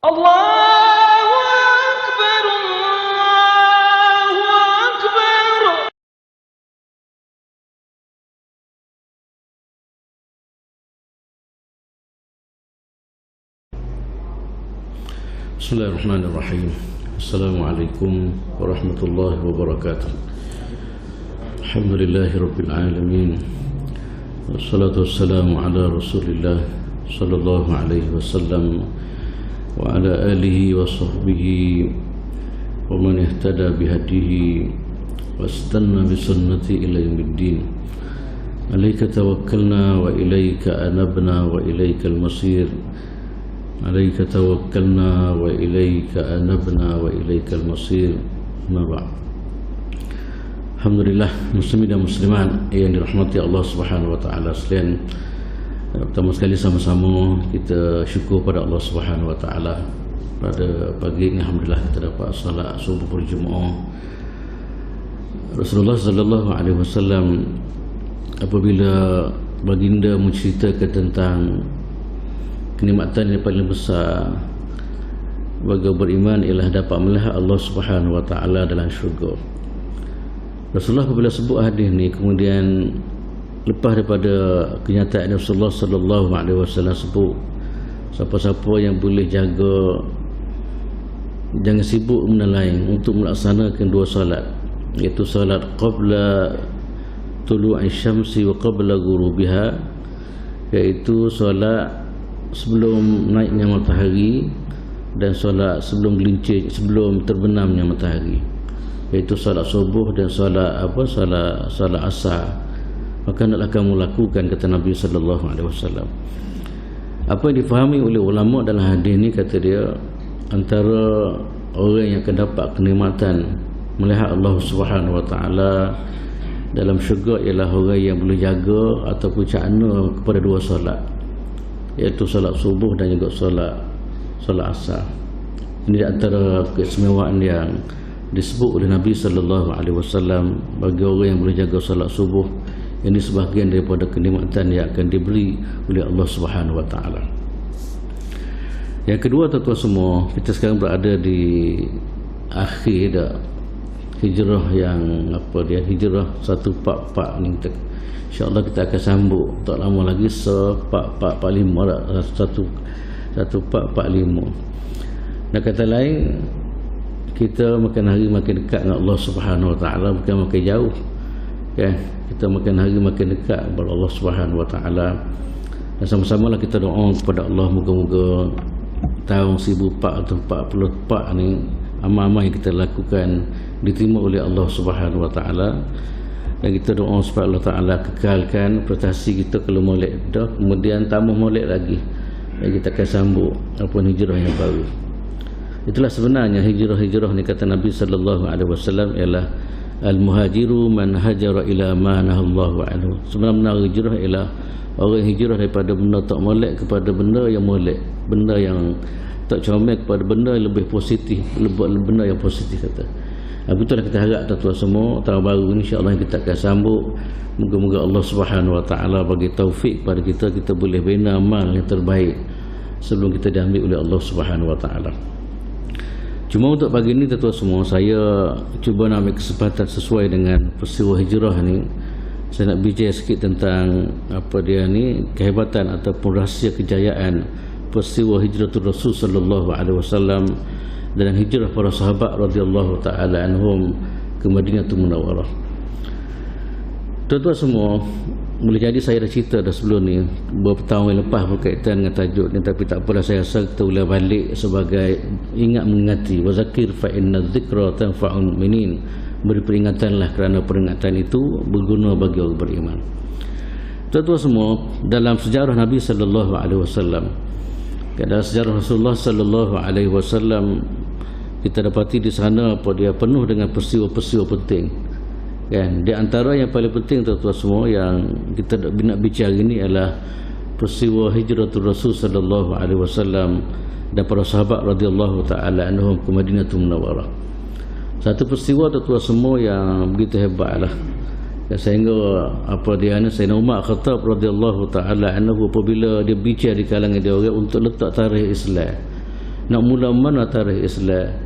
Allahu Akbar, Allahu Akbar. Bismillahirrahmanirrahim. Assalamualaikum warahmatullahi wabarakatuh. Alhamdulillahirabbil alamin. Wassalatu wassalamu ala Rasulillah sallallahu alaihi wasallam wa ala alihi wa sahbihi wa man ihtada bihadihi wastanna bi sunnati ila yaumiddin. Alaika tawakkalna wa ilaika anabna wa ilaikal masir. Alaika tawakkalna wa ilaika anabna wa ilaikal masir. Ma ba'd. Alhamdulillah, muslimin dan muslimat yang dirahmati Allah Subhanahu wa taala sekalian. Pertama sekali sama-sama kita syukur pada Allah Subhanahu wa taala. Pada pagi ini alhamdulillah kita dapat salat subuh berjemaah. Rasulullah sallallahu alaihi wasallam apabila baginda menceritakan tentang kenikmatan yang paling besar bagi beriman ialah dapat melihat Allah Subhanahu wa taala dalam syurga. Rasulullah apabila sebut hadis ni, kemudian lepas daripada kenyataan Rasulullah sallallahu alaihi wasallam sebut siapa-siapa yang boleh jaga, jangan sibuk benda lain untuk melaksanakan dua solat, iaitu solat qabla tulu'i syamsi wa qabla ghurubiha, iaitu solat sebelum naiknya matahari dan solat sebelum gelincir, sebelum terbenamnya matahari, iaitu solat subuh dan solat asar. Maka hendaklah kamu lakukan, kata Nabi sallallahu alaihi wasallam. Apa yang difahami oleh ulama dalam hadis ni, kata dia, antara orang yang akan dapat kenikmatan melihat Allah Subhanahu wa taala dalam syurga ialah orang yang boleh jaga ataupun cakna kepada dua solat, iaitu solat subuh dan juga solat asar. Ini antara keistimewaan yang disebut oleh Nabi sallallahu alaihi wasallam bagi orang yang boleh jaga solat subuh. Ini sebahagian daripada kenikmatan yang akan diberi oleh Allah Subhanahu wa taala. Yang kedua, tuan-tuan semua, kita sekarang berada di akhir dah hijrah yang hijrah 144 ni. InsyaAllah kita akan sambung tak lama lagi 1445. Dan kata lain, kita makin hari makin dekat dengan Allah Subhanahu wa taala, bukan makin jauh. Kan? Kita makin hari makin dekat kepada Allah Subhanahu wa taala. Dan sama-samalah kita doa kepada Allah, moga-moga tahun 1444 ni amal-amal yang kita lakukan diterima oleh Allah Subhanahu wa taala. Dan kita doa supaya Allah Ta'ala kekalkan prestasi kita kalau molek dah, kemudian tambah molek lagi, dan kita akan sambung hijrah yang baru. Itulah sebenarnya hijrah ni, kata Nabi sallallahu alaihi wasallam, ialah al-muhajiru man hajara ila ma nahallahu anhu. Sebenarnya hijrah ialah orang hijrah daripada benda tak molek kepada benda yang molek, benda yang tak comel kepada benda yang lebih positif, benda yang positif, kata. Itulah kita harap tuan-tuan semua, tahun baru ni insya-Allah kita akan sambung. Moga-moga Allah Subhanahu wa taala bagi taufik pada kita boleh bina amal yang terbaik sebelum kita diambil oleh Allah Subhanahu wa taala. Cuma untuk pagi ni tuan-tuan semua, saya cuba nak ambil kesempatan sesuai dengan peristiwa hijrah ni. Saya nak bincang sikit tentang kehebatan ataupun rahsia kejayaan peristiwa hijratul Rasul sallallahu alaihi wasallam dan hijrah para sahabat radhiyallahu taala anhum ke Madinatul Munawwarah. Tuan-tuan semua, boleh jadi saya dah cerita dah sebelum ni beberapa tahun yang lepas berkaitan dengan tajuk ni, tapi tak apalah, saya rasa kita boleh balik sebagai ingat mengingati. Wa zakir fa inna dzikra tanfa'ul mu'minin. Beri peringatanlah kerana peringatan itu berguna bagi orang beriman. Tuan-tuan semua, dalam sejarah Nabi sallallahu alaihi wasallam, dalam sejarah Rasulullah sallallahu alaihi wasallam, kita dapati di sana dia penuh dengan peristiwa-peristiwa penting. Kan? Di antara yang paling penting tuan-tuan semua yang kita nak bicara ini adalah peristiwa hijratul Rasul sallallahu alaihi wasallam dan para sahabat radhiyallahu taala anhum ke Madinatul Munawwarah. Satu peristiwa tuan-tuan semua yang begitu hebatlah. Dan sehingga Sayyidina Umar Khattab radhiyallahu taala anhu apabila dia bicara di kalangan dia orang untuk letak tarikh Islam, nak mula mana tarikh Islam.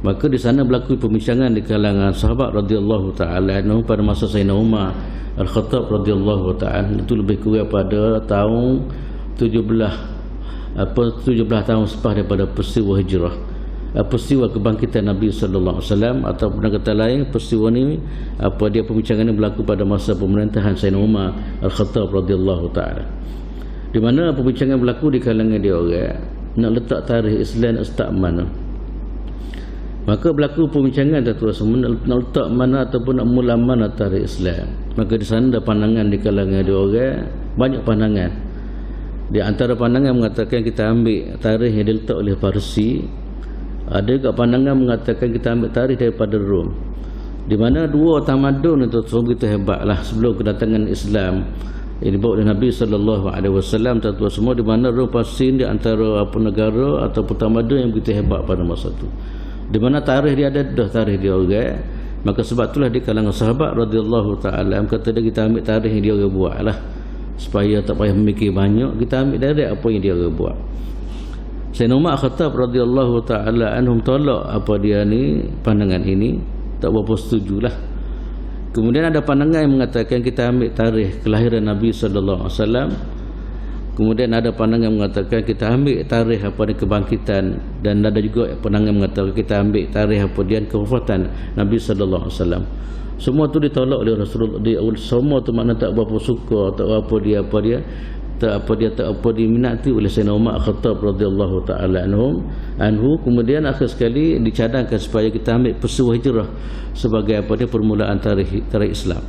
Maka di sana berlaku pembincangan di kalangan sahabat radhiyallahu taala anhum pada masa Sayyidina Umar Al-Khattab radhiyallahu taala, itu lebih kurang pada tahun 17 tahun selepas daripada peristiwa hijrah, peristiwa kebangkitan Nabi sallallahu alaihi wasallam, atau dengan kata lain peristiwa ni pembincangan ini berlaku pada masa pemerintahan Sayyidina Umar Al-Khattab radhiyallahu taala, di mana pembincangan berlaku di kalangan dia orang nak letak tarikh Islam nak start mana. Maka berlaku pembincangan tuan semua nak letak mana ataupun nak mula mana tarikh Islam. Maka di sana ada pandangan di kalangan dia orang, banyak pandangan. Di antara pandangan mengatakan kita ambil tarikh yang diletak oleh Parsi. Ada juga pandangan mengatakan kita ambil tarikh daripada Rom. Di mana dua tamadun itu begitu hebatlah sebelum kedatangan Islam ini dibawa oleh Nabi sallallahu alaihi wasallam tuan semua, di mana Rom Parsi di antara negara ataupun tamadun yang begitu hebat pada masa itu. Di mana tarikh dia ada dah tarikh dia orang. Maka sebab itulah di kalangan sahabat radhiyallahu taala kata dia kita ambil tarikh yang dia orang buatlah, supaya tak payah memikir banyak, kita ambil dari apa yang dia orang buat. Sayyidina Umar Khattab radhiyallahu taala anhum tolak dia ni pandangan ini, tak berapa setujulah. Kemudian ada pandangan yang mengatakan kita ambil tarikh kelahiran Nabi sallallahu alaihi wasallam. Kemudian ada pandangan mengatakan kita ambil tarikh kebangkitan, dan ada juga pandangan mengatakan kita ambil tarikh dia kewafatan Nabi sallallahu alaihi wasallam. Semua tu ditolak oleh Rasulullah. Semua tu makna tak berapa suka, tak apa diminati oleh Sayyidina Umar Khattab radhiyallahu taala anhu. Kemudian akhir sekali dicadangkan supaya kita ambil peristiwa hijrah sebagai permulaan tarikh Islam.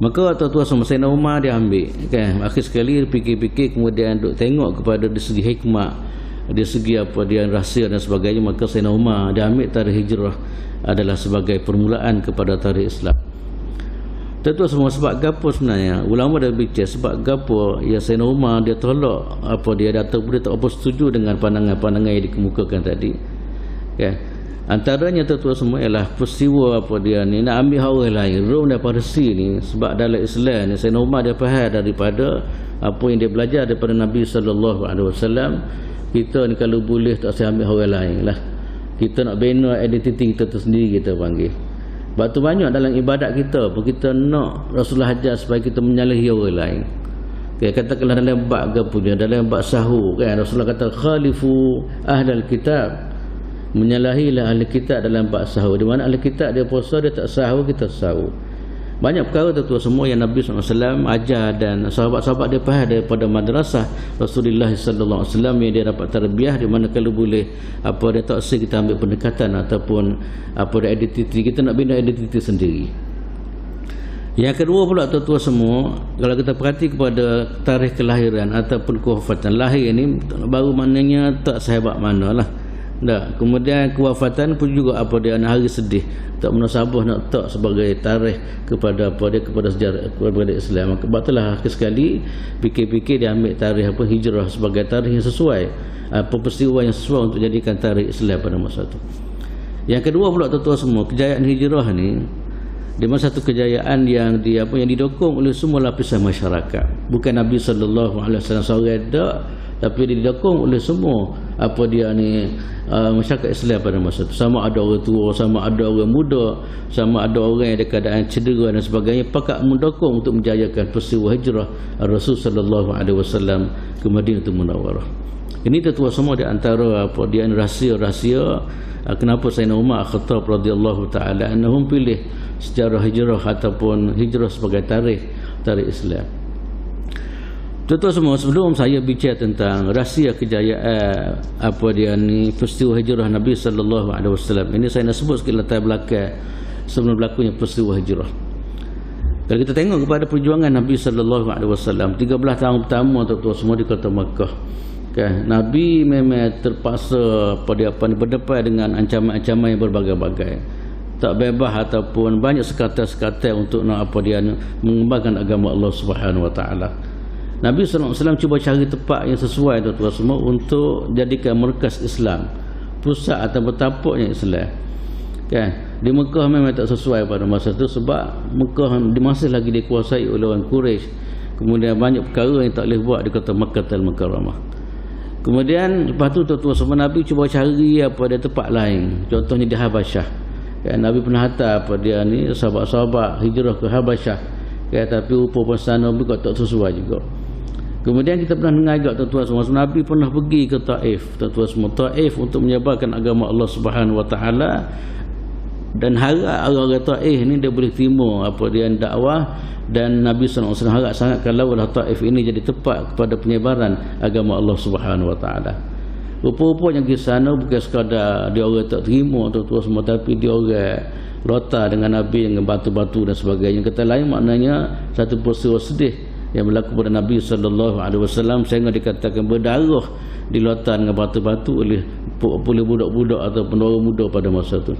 Maka tuan-tuan semua Sayyidina Umar dia ambil kan. Akhir sekali fikir-fikir, kemudian duk tengok kepada dari segi hikmah, dari segi dia rahsia dan sebagainya. Maka Sayyidina Umar dia ambil tarikh hijrah adalah sebagai permulaan kepada tarikh Islam. Tuan-tuan semua, sebab gapo sebenarnya ulama dah bincang sebab gapo ya Sayyidina Umar dia tolak dia ataupun dia tak apa setuju dengan pandangan-pandangan yang dikemukakan tadi kan. Antaranya tuan-tuan semua ialah peristiwa dia ni nak ambil orang lain Rom dan Parsi ni. Sebab dalam Islam ni Sayyidina Umar dia faham daripada apa yang dia belajar daripada Nabi sallallahu alaihi wasallam. Kita ni kalau boleh tak saya ambil orang lain lah. Kita nak bina identiti kita tersendiri, kita panggil. Sebab tu banyak dalam ibadat kita pun kita nak Rasulullah ajar supaya kita menyalahi orang lain. Katakanlah dalam bab punya, dalam bab sahur kan, Rasulullah kata khalifu ahlal kitab, menyalahilah ahli kitab dalam bab sahur. Di mana ahli kitab dia puasa, dia tak sahur, kita sahur. Banyak perkara tu semua yang Nabi SAW ajar dan sahabat-sahabat dia faham daripada madrasah Rasulullah SAW yang dia dapat tarbiyah, di mana kalau boleh dia tak usah kita ambil pendekatan ataupun identiti, kita nak bina identiti sendiri. Yang kedua pula tuan-tuan semua, kalau kita perhati kepada tarikh kelahiran ataupun kewafatan, lahir ini baru maknanya tak sehebat manalah. Tak. Kemudian kewafatan pun juga dia hari sedih, tak munasabah nak tak sebagai tarikh kepada kepada sejarah kepada Islam. Maka batalah akhir sekali fikir-fikir dia ambil tarikh hijrah sebagai tarikh yang sesuai, peristiwa yang sesuai untuk jadikan tarikh Islam pada masa itu. Yang kedua pula tuan-tuan semua, kejayaan hijrah ni di masa satu kejayaan yang yang didukung oleh semua lapisan masyarakat. Bukan Nabi sallallahu alaihi wasallam seorang dak, tapi didukung oleh semua masyarakat Islam pada masa itu. Sama ada orang tua, sama ada orang muda, sama ada orang yang ada keadaan cedera dan sebagainya, pakat mendukung untuk menjayakan peristiwa hijrah Rasul sallallahu alaihi wasallam ke Madinatul Munawwarah. Ini tuan semua di antara rahsia-rahsia kenapa Sayyidina Umar Khattab radhiyallahu taala anhum pilih sejarah hijrah ataupun hijrah sebagai tarikh Islam. Tuan-tuan semua, sebelum saya bicara tentang rahsia kejayaan peristiwa hijrah Nabi sallallahu alaihi wasallam, ini saya nak sebut sikit latar belakang sebelum berlakunya peristiwa hijrah. Kalau kita tengok kepada perjuangan Nabi sallallahu alaihi wasallam 13 tahun pertama tuan-tuan semua di kota Makkah. Kan, Nabi memang terpaksa berdepan dengan ancaman-ancaman yang berbagai-bagai. Tak bebas ataupun banyak sekatan-sekatan untuk nak mengembangkan agama Allah Subhanahu wa taala. Nabi sallallahu alaihi wasallam cuba cari tempat yang sesuai tuan-tuan semua untuk jadikan markas Islam, pusat atau bertapuknya Islam. Kan, di Mekah memang tak sesuai pada masa itu sebab Mekah masih lagi dikuasai oleh orang Quraisy. Kemudian banyak perkara yang tak boleh buat di kota Makkah Al-Mukarramah. Kemudian lepas tu tuan-tuan semua Nabi cuba cari apa dia tempat lain. Contohnya di Habasyah. Nabi pernah hantar apa dia ni sahabat-sahabat hijrah ke Habasyah. Tapi rupa sana pun tak sesuai juga. Kemudian kita pernah dengar juga tuan-tuan semua Nabi pernah pergi ke Taif. Tuan-tuan semua Taif untuk menyebarkan agama Allah Subhanahu Wa Taala. Dan harap orang-orang Taif ni dia boleh terima apa dia dakwah. Dan Nabi SAW harap sangat kalau Taif ini jadi tempat kepada penyebaran agama Allah Subhanahu Wa Taala. Rupa-rupanya di sana bukan sekadar dia orang tak terima tuan-tuan semua, tapi dia orang lota dengan Nabi dengan batu-batu dan sebagainya. Kata lain maknanya satu peristiwa sedih yang berlaku pada Nabi SAW sehingga dikatakan berdarah di lautan dengan batu-batu oleh budak-budak ataupun orang muda pada masa itu.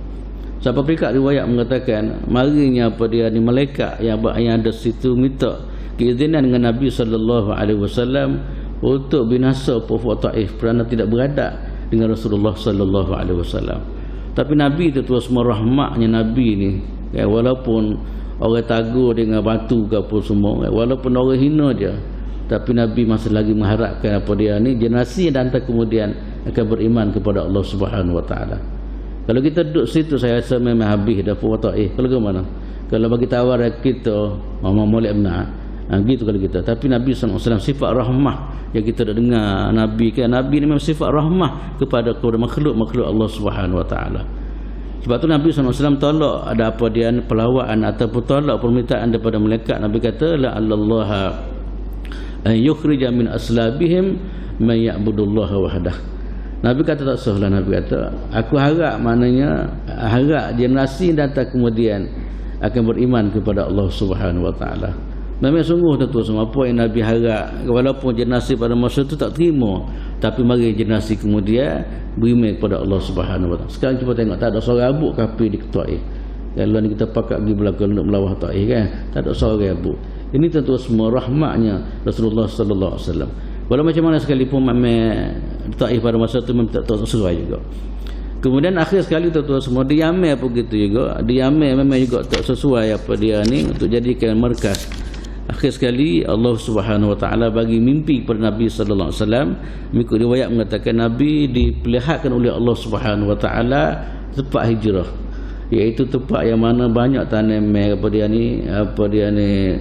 Sampai peringkat riwayat mengatakan marinya apa dia ni malaikat yang ada situ minta keizinan dengan Nabi SAW untuk binasa Kufar Taif kerana tidak beradab dengan Rasulullah SAW. Tapi Nabi itu semua rahmatnya Nabi ni walaupun orang tagur dengan batu ke apa semua, walaupun orang hina dia, tapi Nabi masih lagi mengharapkan apa dia ni generasi yang datang kemudian akan beriman kepada Allah Subhanahu Wa Taala. Kalau kita duduk situ saya rasa memang habis dah Taif. Kalau ke mana? Kalau bagi tawar kita Mama Molek benar. Gitu kalau kita. Tapi Nabi SAW sifat rahmah yang kita dah dengar Nabi kan. Nabi ni memang sifat rahmah kepada makhluk-makhluk Allah Subhanahu Wa Taala. Sebab tu Nabi SAW tolak ada apa dia pelawaan ataupun tolak permintaan daripada malaikat. Nabi kata la allallaha an yukhrija min aslabihim man ya'budullaha wahdah. Nabi kata tak sahlah. Nabi kata aku harap maknanya harap generasi datang kemudian akan beriman kepada Allah Subhanahu Wa Taala. Memang sungguh tuan-tuan semua apa yang Nabi harap, walaupun generasi pada masa itu tak terima, tapi mari generasi kemudian beriman kepada Allah Subhanahu Wa Taala. Sekarang cuba tengok, tak ada seorang abuk kafir di Taif. Kalau ni kita pakat pergi belakang untuk melawah Taif kan, tak ada seorang abuk. Ini tuan-tuan semua rahmatnya Rasulullah sallallahu alaihi wasallam. Walau macam mana sekalipun memang Taif pada masa itu memang tak sesuai juga. Kemudian akhir sekali tuan-tuan semua di Yaman pun gitu juga. Di Yaman memang juga tak sesuai apa dia ni untuk jadikan markas. Akhir sekali Allah Subhanahu Wa Taala bagi mimpi kepada Nabi sallallahu alaihi wasallam. Mengikut riwayat mengatakan Nabi diperlihatkan oleh Allah Subhanahu Wa Taala tempat hijrah, iaitu tempat yang mana banyak tanaman apa dia ni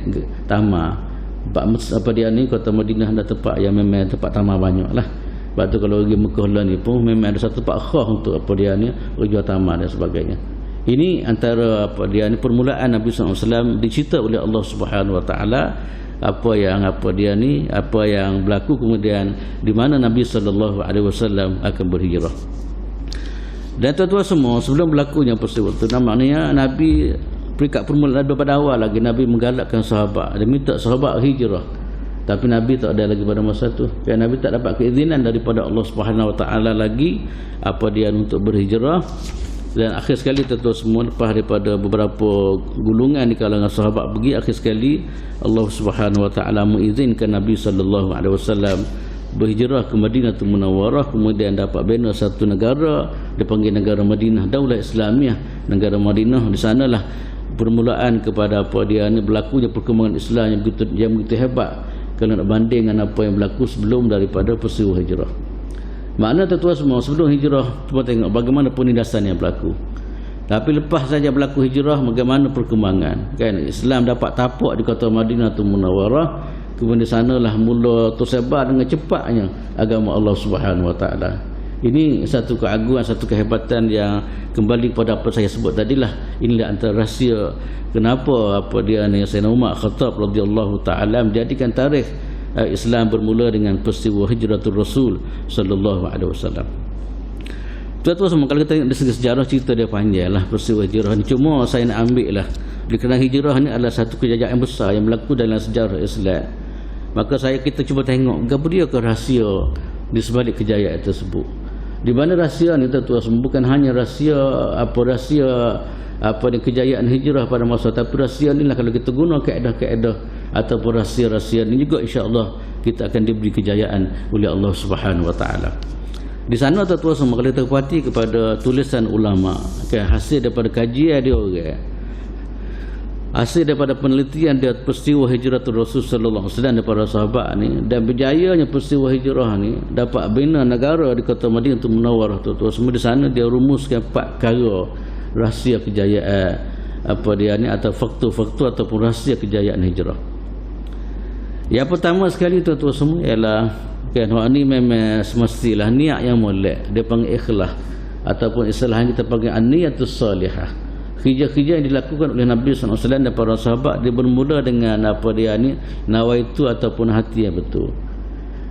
tamar. Apa dia ni kota Madinah ada tempat yang memang tempat tamar banyaklah. Sebab tu kalau pergi Mekah lah ni pun memang ada satu tempat khas untuk apa dia ni jual tamar dan sebagainya. Ini antara apa dia ni permulaan Nabi SAW dicerita oleh Allah Subhanahu Wa Taala apa yang berlaku kemudian di mana Nabi SAW akan berhijrah. Dan tuan-tuan semua sebelum berlakunya peristiwa itu maknanya Nabi peringkat permulaan daripada awal lagi Nabi menggalakkan sahabat dia minta sahabat hijrah. Tapi Nabi tak ada lagi pada masa itu. Kerana Nabi tak dapat keizinan daripada Allah Subhanahu Wa Taala lagi apa dia untuk berhijrah. Dan akhir sekali tuan-tuan semua lepas daripada beberapa gulungan di kalangan sahabat pergi, akhir sekali Allah Subhanahu Wa Taala mengizinkan Nabi sallallahu alaihi wasallam berhijrah ke Madinatul Munawwarah, kemudian dapat bina satu negara dipanggil negara Madinah, Daulah Islamiah, negara Madinah. Di sanalah permulaan kepada apa dia ni berlakunya perkembangan Islam yang begitu hebat kalau nak banding dengan apa yang berlaku sebelum daripada peristiwa hijrah. Makna tuan-tuan semua sebelum hijrah cuba tengok bagaimana penindasan yang berlaku. Tapi lepas saja berlaku hijrah bagaimana perkembangan kan. Islam dapat tapak di kota Madinatul Munawwarah, kemudian di sanalah mula tersebar dengan cepatnya agama Allah Subhanahu Wa Taala. Ini satu keagungan, satu kehebatan yang kembali kepada apa saya sebut tadilah. Inilah antara rahsia kenapa apa dia ni Sayyidina Umar Khattab radhiyallahu taala menjadikan tarikh Islam bermula dengan peristiwa hijratul Rasul sallallahu alaihi wasallam. Tuan-tuan semua kalau kita tengok dari segi sejarah cerita dia panjanglah peristiwa hijrah ni. Cuma saya nak ambil lah kerana hijrah ni adalah satu kejayaan besar yang berlaku dalam sejarah Islam. Maka kita cuba tengok apa dia ke rahsia di sebalik kejayaan tersebut. Di mana rahsia ni tuan-tuan semua bukan hanya rahsia kejayaan hijrah pada masa, tapi rahsia ni lah kalau kita guna kaedah-kaedah ataupun rahsia-rahsia ni juga insya-Allah kita akan diberi kejayaan oleh Allah Subhanahu Wa Taala. Di sana tuan-tuan semua kalau kita perhati kepada tulisan ulama, hasil daripada kajian dia orang, hasil daripada penelitian dia peristiwa hijratul Rasul sallallahu alaihi wasallam daripada sahabat ni, dan berjayanya peristiwa hijrah ni dapat bina negara di kota Madinah tu Munawwarah tu. Semua di sana dia rumuskan 4 perkara rahsia kejayaan apa dia ni, atau faktor-faktor ataupun rahsia kejayaan hijrah. Yang pertama sekali tuan-tuan semua ialah kan, hak ni memang semestilah niat yang molek, dia panggil ikhlas, ataupun istilah kita panggil an-niyatus salihah. Kerja-kerja yang dilakukan oleh Nabi SAW dan para sahabat, dia bermula dengan apa dia ni, nawaitu ataupun hati yang betul.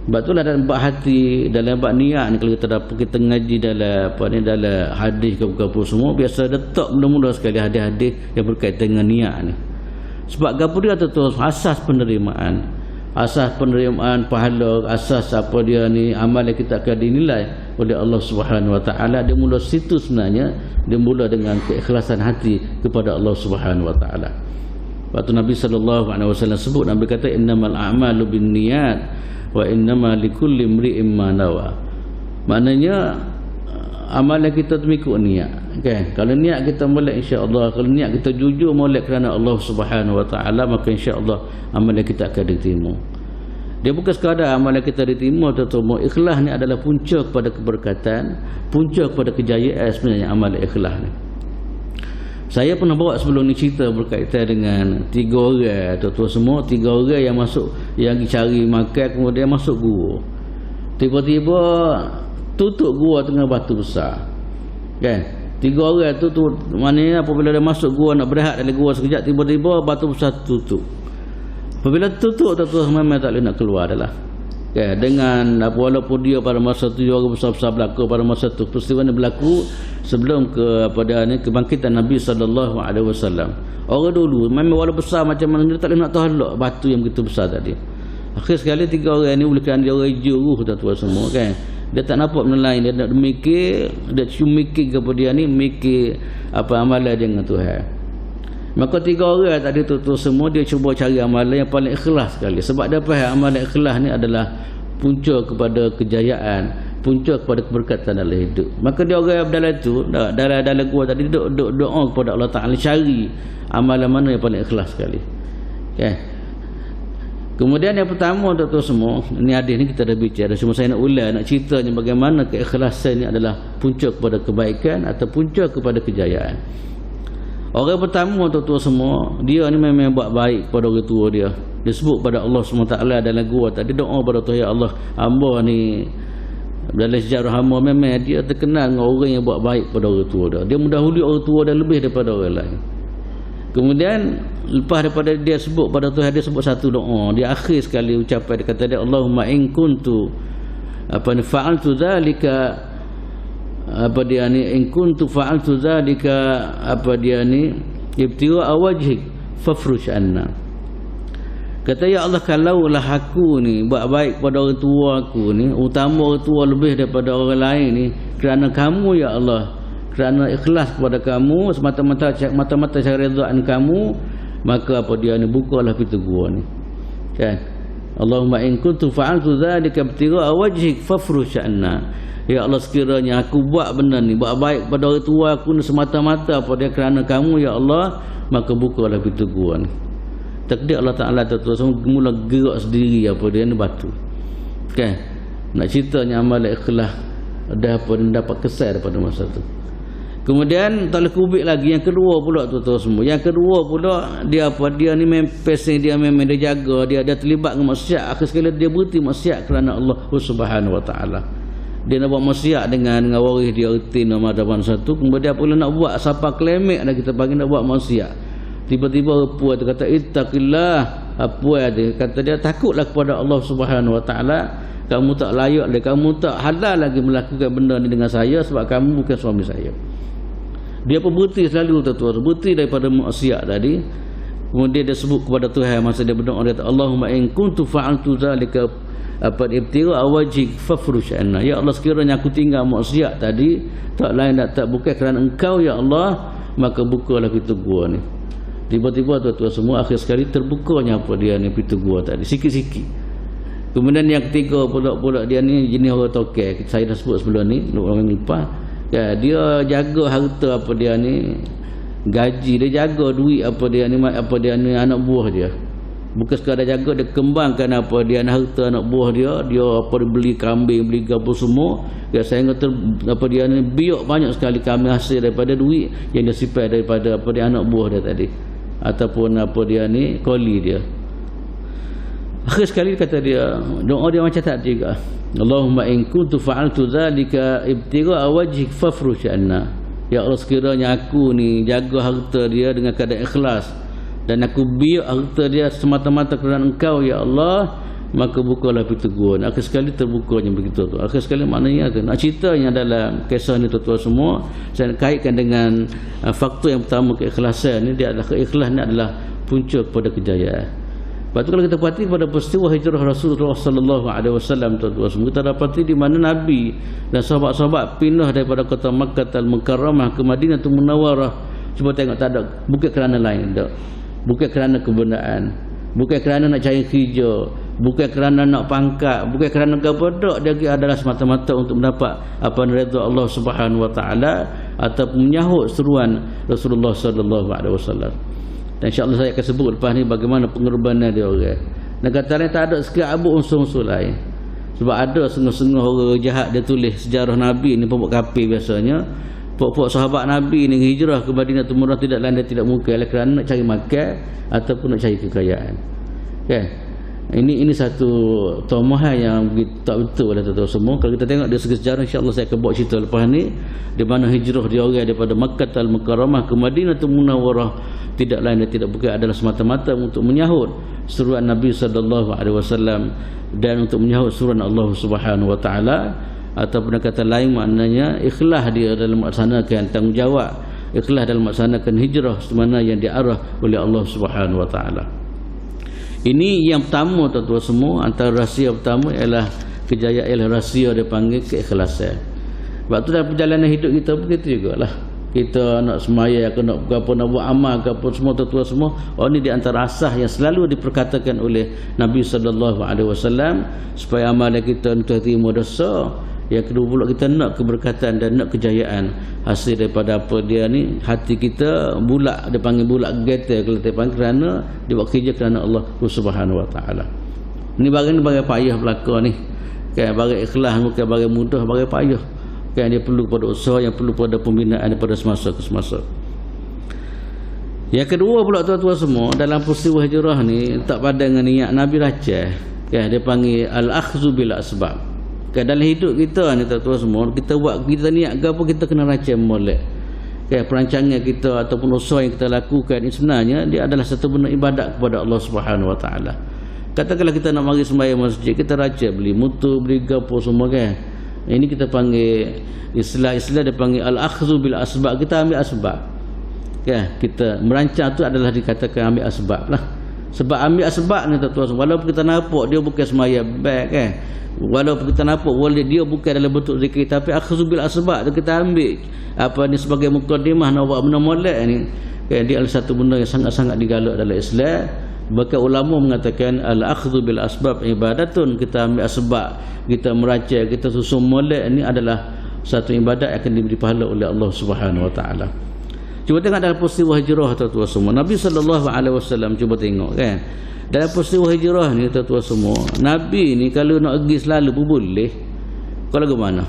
Sebab itulah dalam bab hati, dalam bab niat ni, kalau kita ngaji dalam apa ni, dalam hadis ke apa semua, biasa letak mula-mula sekali hadis-hadis yang berkaitan dengan niat ni. Sebab gapo dia tu asas penerimaan, asas penerimaan pahala, asas apa dia ni, amal yang kita akan dinilai oleh Allah Subhanahu Wa Taala. Dia mula situ sebenarnya, dia mula dengan keikhlasan hati kepada Allah Subhanahu Wa Taala. Waktu Nabi sallallahu alaihi wasallam sebut, Nabi kata innamal a'malu binniyat wa innama likulli imri'in ma nawa. Maknanya amalan kita tu mengikut niat, kan? Kalau niat kita molek, insya-Allah, kalau niat kita jujur molek kerana Allah Subhanahu Wa Taala, maka insya-Allah amalan kita akan diterima. Dia bukan sekadar amalan kita diterima, tetapi ikhlas ni adalah punca kepada keberkatan, punca kepada kejayaan sebenarnya amalan ikhlas ni. Saya pernah bawa sebelum ni cerita berkaitan dengan 3 orang, tuan-tuan semua, 3 orang yang masuk, yang cari makan, kemudian masuk gua. Tiba-tiba tutup gua tengah batu besar, kan? 3 orang tu maknanya apabila dia masuk gua nak berehat dalam gua sekejap, tiba-tiba batu besar tutup. Apabila tutup, tuan-tuan memang tak boleh nak keluar adalah, kan? Dengan apa, walaupun dia pada masa tu orang besar-besar berlaku pada masa tu, peristiwa ni berlaku sebelum ke apa dia ni, kebangkitan Nabi sallallahu alaihi wasallam. Orang dulu memang walaupun besar macam mana dia tak boleh nak tolak batu yang begitu besar tadi. Akhir sekali 3 orang ni bukan dia orang juru, tuan-tuan semua, kan? Dia tak nampak benda lain, dia nak mikir, dia cuma mikir kepada dia ni, mikir apa amalan dia dengan Tuhan. Maka 3 orang tadi tu semua dia cuba cari amalan yang paling ikhlas sekali. Sebab dia faham amalan ikhlas ni adalah punca kepada kejayaan, punca kepada keberkatan dalam hidup. Maka dia orang dalam tu, dalam gua tadi duk doa kepada Allah Taala, cari amalan mana yang paling ikhlas sekali. Okay. Kemudian yang pertama tuan-tuan semua, ni hadis ni kita dah bicara, cuma saya nak ulang, nak ceritanya bagaimana keikhlasan ni adalah punca kepada kebaikan atau punca kepada kejayaan. Orang pertama tuan-tuan semua, dia ni memang buat baik kepada orang tua dia. Dia sebut pada Allah SWT dalam gua tadi, doa pada Tuhan, ya Allah, hamba ni dalam sejarah hamba memang dia terkenal dengan orang yang buat baik pada orang tua dia. Dia mendahului orang tua dia lebih daripada orang lain. Kemudian lepas daripada dia sebut pada Tuhan, dia sebut satu doa. Dia akhir sekali ucapan, dia kata dia, Allahumma in kuntu apa ni fa'altu dzalika, apa dia ni, in kuntu fa'altu dzalika, apa dia ni, ibtigha wajhik fafrush anna. Kata, ya Allah, kalaulah aku ni buat baik pada orang tua aku ni, utama orang tua lebih daripada orang lain ni, kerana kamu ya Allah, kerana ikhlas kepada kamu, semata-mata cari ridhaan kamu, maka apa dia ni, bukalah pintu gua ni, kan? Allahumma in kuntu fa'altu dzalika ibtigha wajhik fafrush anna. Ya Allah, sekiranya aku buat benda ni, buat baik pada orang tua aku ni semata-mata apa dia kerana kamu ya Allah, maka bukalah pintu gua ni. Takdir Allah Ta'ala tu mula gerak sendiri apa dia ni batu, kan? Nak ceritanya amalan ikhlas dah apa dia dapat kesan daripada masa tu. Kemudian tak boleh kubik lagi. Yang kedua pula tuan-tuan semua, yang kedua pula dia apa, dia ni mempesing, dia memang dia jaga, dia terlibat dengan maksiat. Akhir sekali dia berhenti maksiat kerana Allah Subhanahu Wa Ta'ala. Dia nak buat maksiat dengan waris dia rutin Ramadan satu, kemudian apabila nak buat siapa klemek dah kita bagi nak buat maksiat, tiba-tiba puas tu kata ittaqillah, apa dia kata, dia takutlah kepada Allah Subhanahu Wa Ta'ala, kamu tak layak lagi, kamu tak halal lagi melakukan benda ni dengan saya sebab kamu bukan suami saya. Dia pun berhenti selalu tuan-tuan, berhenti daripada maksiat tadi. Kemudian dia sebut kepada Tuhan masa dia berdoa, dia kata, Allahumma in kuntu fa'altu dzalika apa ibtigha wajhik fafrush anna. Ya Allah, sekiranya aku tinggal maksiat tadi, tak lain tak bukan kerana engkau ya Allah, maka bukalah pintu gua ni. Tiba-tiba tuan-tuan semua, akhir sekali terbukanya apa dia ni, pintu gua tadi sikit-sikit. Kemudian yang ketiga pula dia ni jenis orang tokek, saya dah sebut sebelum ni, orang lepas, ya, dia jaga harta apa dia ni, gaji, dia jaga duit apa dia ni anak buah dia. Bukan sekadar jaga, dia kembangkan apa dia harta anak buah dia apa dia beli kambing, beli apa semua. Ya saya kata apa dia ni biok banyak sekali kambing hasil daripada duit yang dia simpan daripada apa dia anak buah dia tadi, ataupun apa dia ni koli dia. Akhir sekali kata dia, doa dia macam tak juga. Allahumma in kuntu fa'altu dzalika ibtigha wajhik fafrush anna. Ya Allah, sekiranya aku ni jaga harta dia dengan keadaan ikhlas dan aku biar harta dia semata-mata kerana Engkau ya Allah, maka bukalah pintu gua. Akhir sekali terbukanya begitu tu. Akhir sekali maknanya tu. Nak ceritanya dalam kisah ni tuan-tuan semua, saya nak kaitkan dengan faktor yang pertama, keikhlasan ni. Dia adalah keikhlasan ni adalah punca kepada kejayaan. Lepas tu kalau kita perhati pada peristiwa hijrah Rasulullah sallallahu alaihi wasallam, tuan-tuan semua, kita dapati di mana Nabi dan sahabat-sahabat pindah daripada kota Makkah al-Mukarramah ke Madinatul Munawwarah. Cuba tengok, tak ada, bukan kerana lain tak. Bukan kerana kebenaran, bukan kerana nak cari kerja, bukan kerana nak pangkat, bukan kerana apa-apa, dia adalah semata-mata untuk mendapat apa redha Allah Subhanahu wa taala ataupun menyahut seruan Rasulullah sallallahu alaihi wasallam. Dan insya-Allah saya akan sebut lepas ni bagaimana pengorbanan dia orang. Dan kata lain tak ada sekian abu unsur-unsur lain. Sebab ada setengah-setengah orang jahat dia tulis sejarah Nabi ni pokok kafir biasanya. Pokok sahabat Nabi ni hijrah ke Madinatul Munawwarah tidak lain dan tidak mungkin kerana nak cari makan ataupun nak cari kekayaan. Kan? Ini satu tomohan yang tak betul lah tuan-tuan semua. Kalau kita tengok dari segi sejarah, insya-Allah saya akan buat cerita lepas ni di mana hijrah dia orang daripada Makkah al-Mukarramah ke Madinatul Munawwarah tidak lain dan tidak bukan adalah semata-mata untuk menyahut seruan Nabi sallallahu alaihi wasallam dan untuk menyahut seruan Allah Subhanahu wa taala, ataupun kata lain maknanya ikhlas dia dalam melaksanakan tanggungjawab, ikhlas dalam melaksanakan hijrah semana yang diarah oleh Allah Subhanahu wa taala. Ini yang pertama tuan-tuan semua, antara rahsia pertama ialah kejayaan, ialah rahsia dia panggil keikhlasan. Sebab tu dalam perjalanan hidup kita begitu jugalah. Kita nak semaya ke nak apa, nak buat amal ke apa semua tuan-tuan semua. Oh, ini di antara asas yang selalu diperkatakan oleh Nabi sallallahu alaihi wasallam supaya amalan kita untuk terima dosa. Yang kedua pula kita nak keberkatan dan nak kejayaan hasil daripada apa dia ni, hati kita bulak, dia panggil bulak getar kalau dia panggil, kerana dia buat kerja kerana Allah Subhanahu wa taala. Ni barang ni barang payah belaka ni. Kan barang ikhlas bukan barang mudah, barang payah. Kan dia perlu pada usaha, yang perlu pada pembinaan daripada semasa ke semasa. Yang kedua pula tuan-tuan semua, dalam peristiwa hijrah ni tak padan dengan niat Nabi racah. Kan dia panggil al-akhdhu bil asbab. Kan dalam hidup kita ni tuan-tuan semua, kita buat, kita niat ke apa, kita kena racah molek. Kan perancangan kita ataupun usaha yang kita lakukan ini sebenarnya dia adalah satu benda ibadat kepada Allah Subhanahu wa taala. Katakanlah kita nak mari sembahyang masjid, kita racah beli motor, beli gapo semua kan. Ini kita panggil istilah dia panggil al-akhdhu bil asbab. Kita ambil asbab. Kan kita merancang tu adalah dikatakan ambil asbab lah. Sebab ambil asbab ni tuan-tuan, walaupun kita nampak dia bukan sembahyang baik kan, walaupun kita nampak dia bukan dalam bentuk zikir, tapi akhdhu bil asbab tu kita ambil apa ni sebagai mukadimah nak buat benda molek ni kan, dia adalah satu benda yang sangat-sangat digalak dalam Islam. Bahkan ulama mengatakan al-akhdhu bil asbab ibadatun. Kita ambil asbab, kita merancang, kita susun molek, ni adalah satu ibadat yang akan diberi pahala oleh Allah Subhanahu wa taala. Cuba tengok dalam peristiwa hijrah tuan-tuan semua. Nabi sallallahu alaihi wasallam, cuba tengok kan. Dalam peristiwa hijrah ni tuan-tuan semua, Nabi ni kalau nak pergi selalu pun boleh. Kalau ke mana?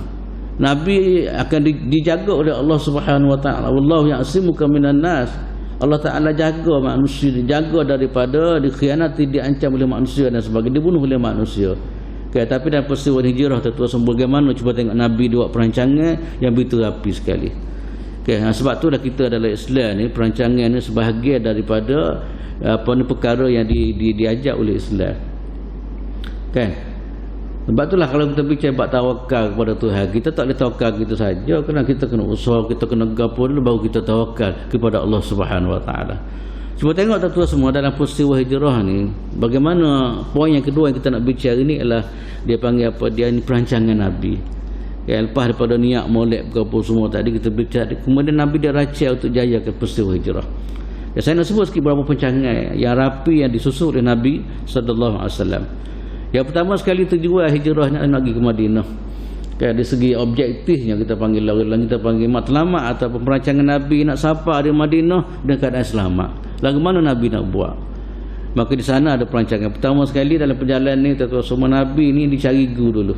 Nabi akan dijaga oleh Allah Subhanahu wa taala. Wallahu ya'simuka minan nas. Allah Taala jaga manusia, dijaga daripada dikhianati, diancam oleh manusia dan sebagainya, dibunuh oleh manusia. Okay, tapi dalam peristiwa hijrah tuan-tuan semua, bagaimana cuba tengok Nabi buat perancangan yang begitu rapi sekali. Okay, sebab tu dah kita dalam Islam ni, perancangan ni sebahagian daripada apa ni perkara yang diajak oleh Islam. Kan? Sebab itulah kalau kita bicara bab tawakal kepada Tuhan, kita tak boleh tawakal gitu saja, kerana kita kena usaha, kita kena gapo dulu baru kita tawakal kepada Allah Subhanahu wa taala. Cuba tengok tuan-tuan semua dalam peristiwa hijrah ni, bagaimana poin yang kedua yang kita nak bicara ni ialah dia panggil apa, dia ni perancangan Nabi. Ya, lepas daripada niat molek ke apa semua tadi kita bicara, kemudian Nabi dia racah untuk jaya ke peristiwa hijrah. Ya, saya nak sebut sikit beberapa perancangan yang rapi yang disusun oleh Nabi sallallahu alaihi wasallam. Yang pertama sekali tujuan hijrahnya nak pergi ke Madinah. Dari segi objektifnya kita panggil orang, kita panggil matlamat atau perancangan Nabi nak sapa di Madinah dengan keadaan selamat. Lagu mana Nabi nak buat? Maka di sana ada perancangan. Pertama sekali dalam perjalanan ni tuan-tuan semua, Nabi ni dicari guru dulu.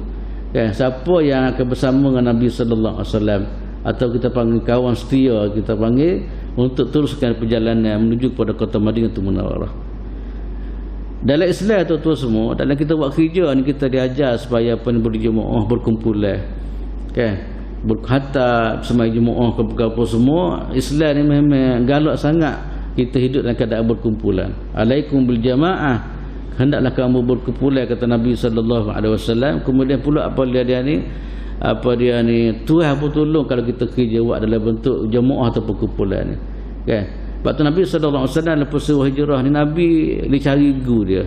Siapa yang akan bersama dengan Nabi sallallahu alaihi wasallam, atau kita panggil kawan setia, kita panggil untuk teruskan perjalanan menuju kepada kota Madinatul Munawwarah. Dalam Islam tuan-tuan semua, dalam kita buat kerja ni kita diajar supaya apa ni berjemaah, berkumpulan. Berkhatab semai jemaah apa semua. Islam ni memang galak sangat kita hidup dalam keadaan berkumpulan. Alaikum bil jamaah, hendaklah kamu berkumpulan, kata Nabi sallallahu alaihi wasallam. Kemudian pula apa dia ni Tuhan pun tolong kalau kita kerja buat dalam bentuk jemaah atau perkumpulan ni. Sebab tu Nabi sallallahu alaihi wasallam lepas suruh hijrah ni, Nabi dicari guru dia.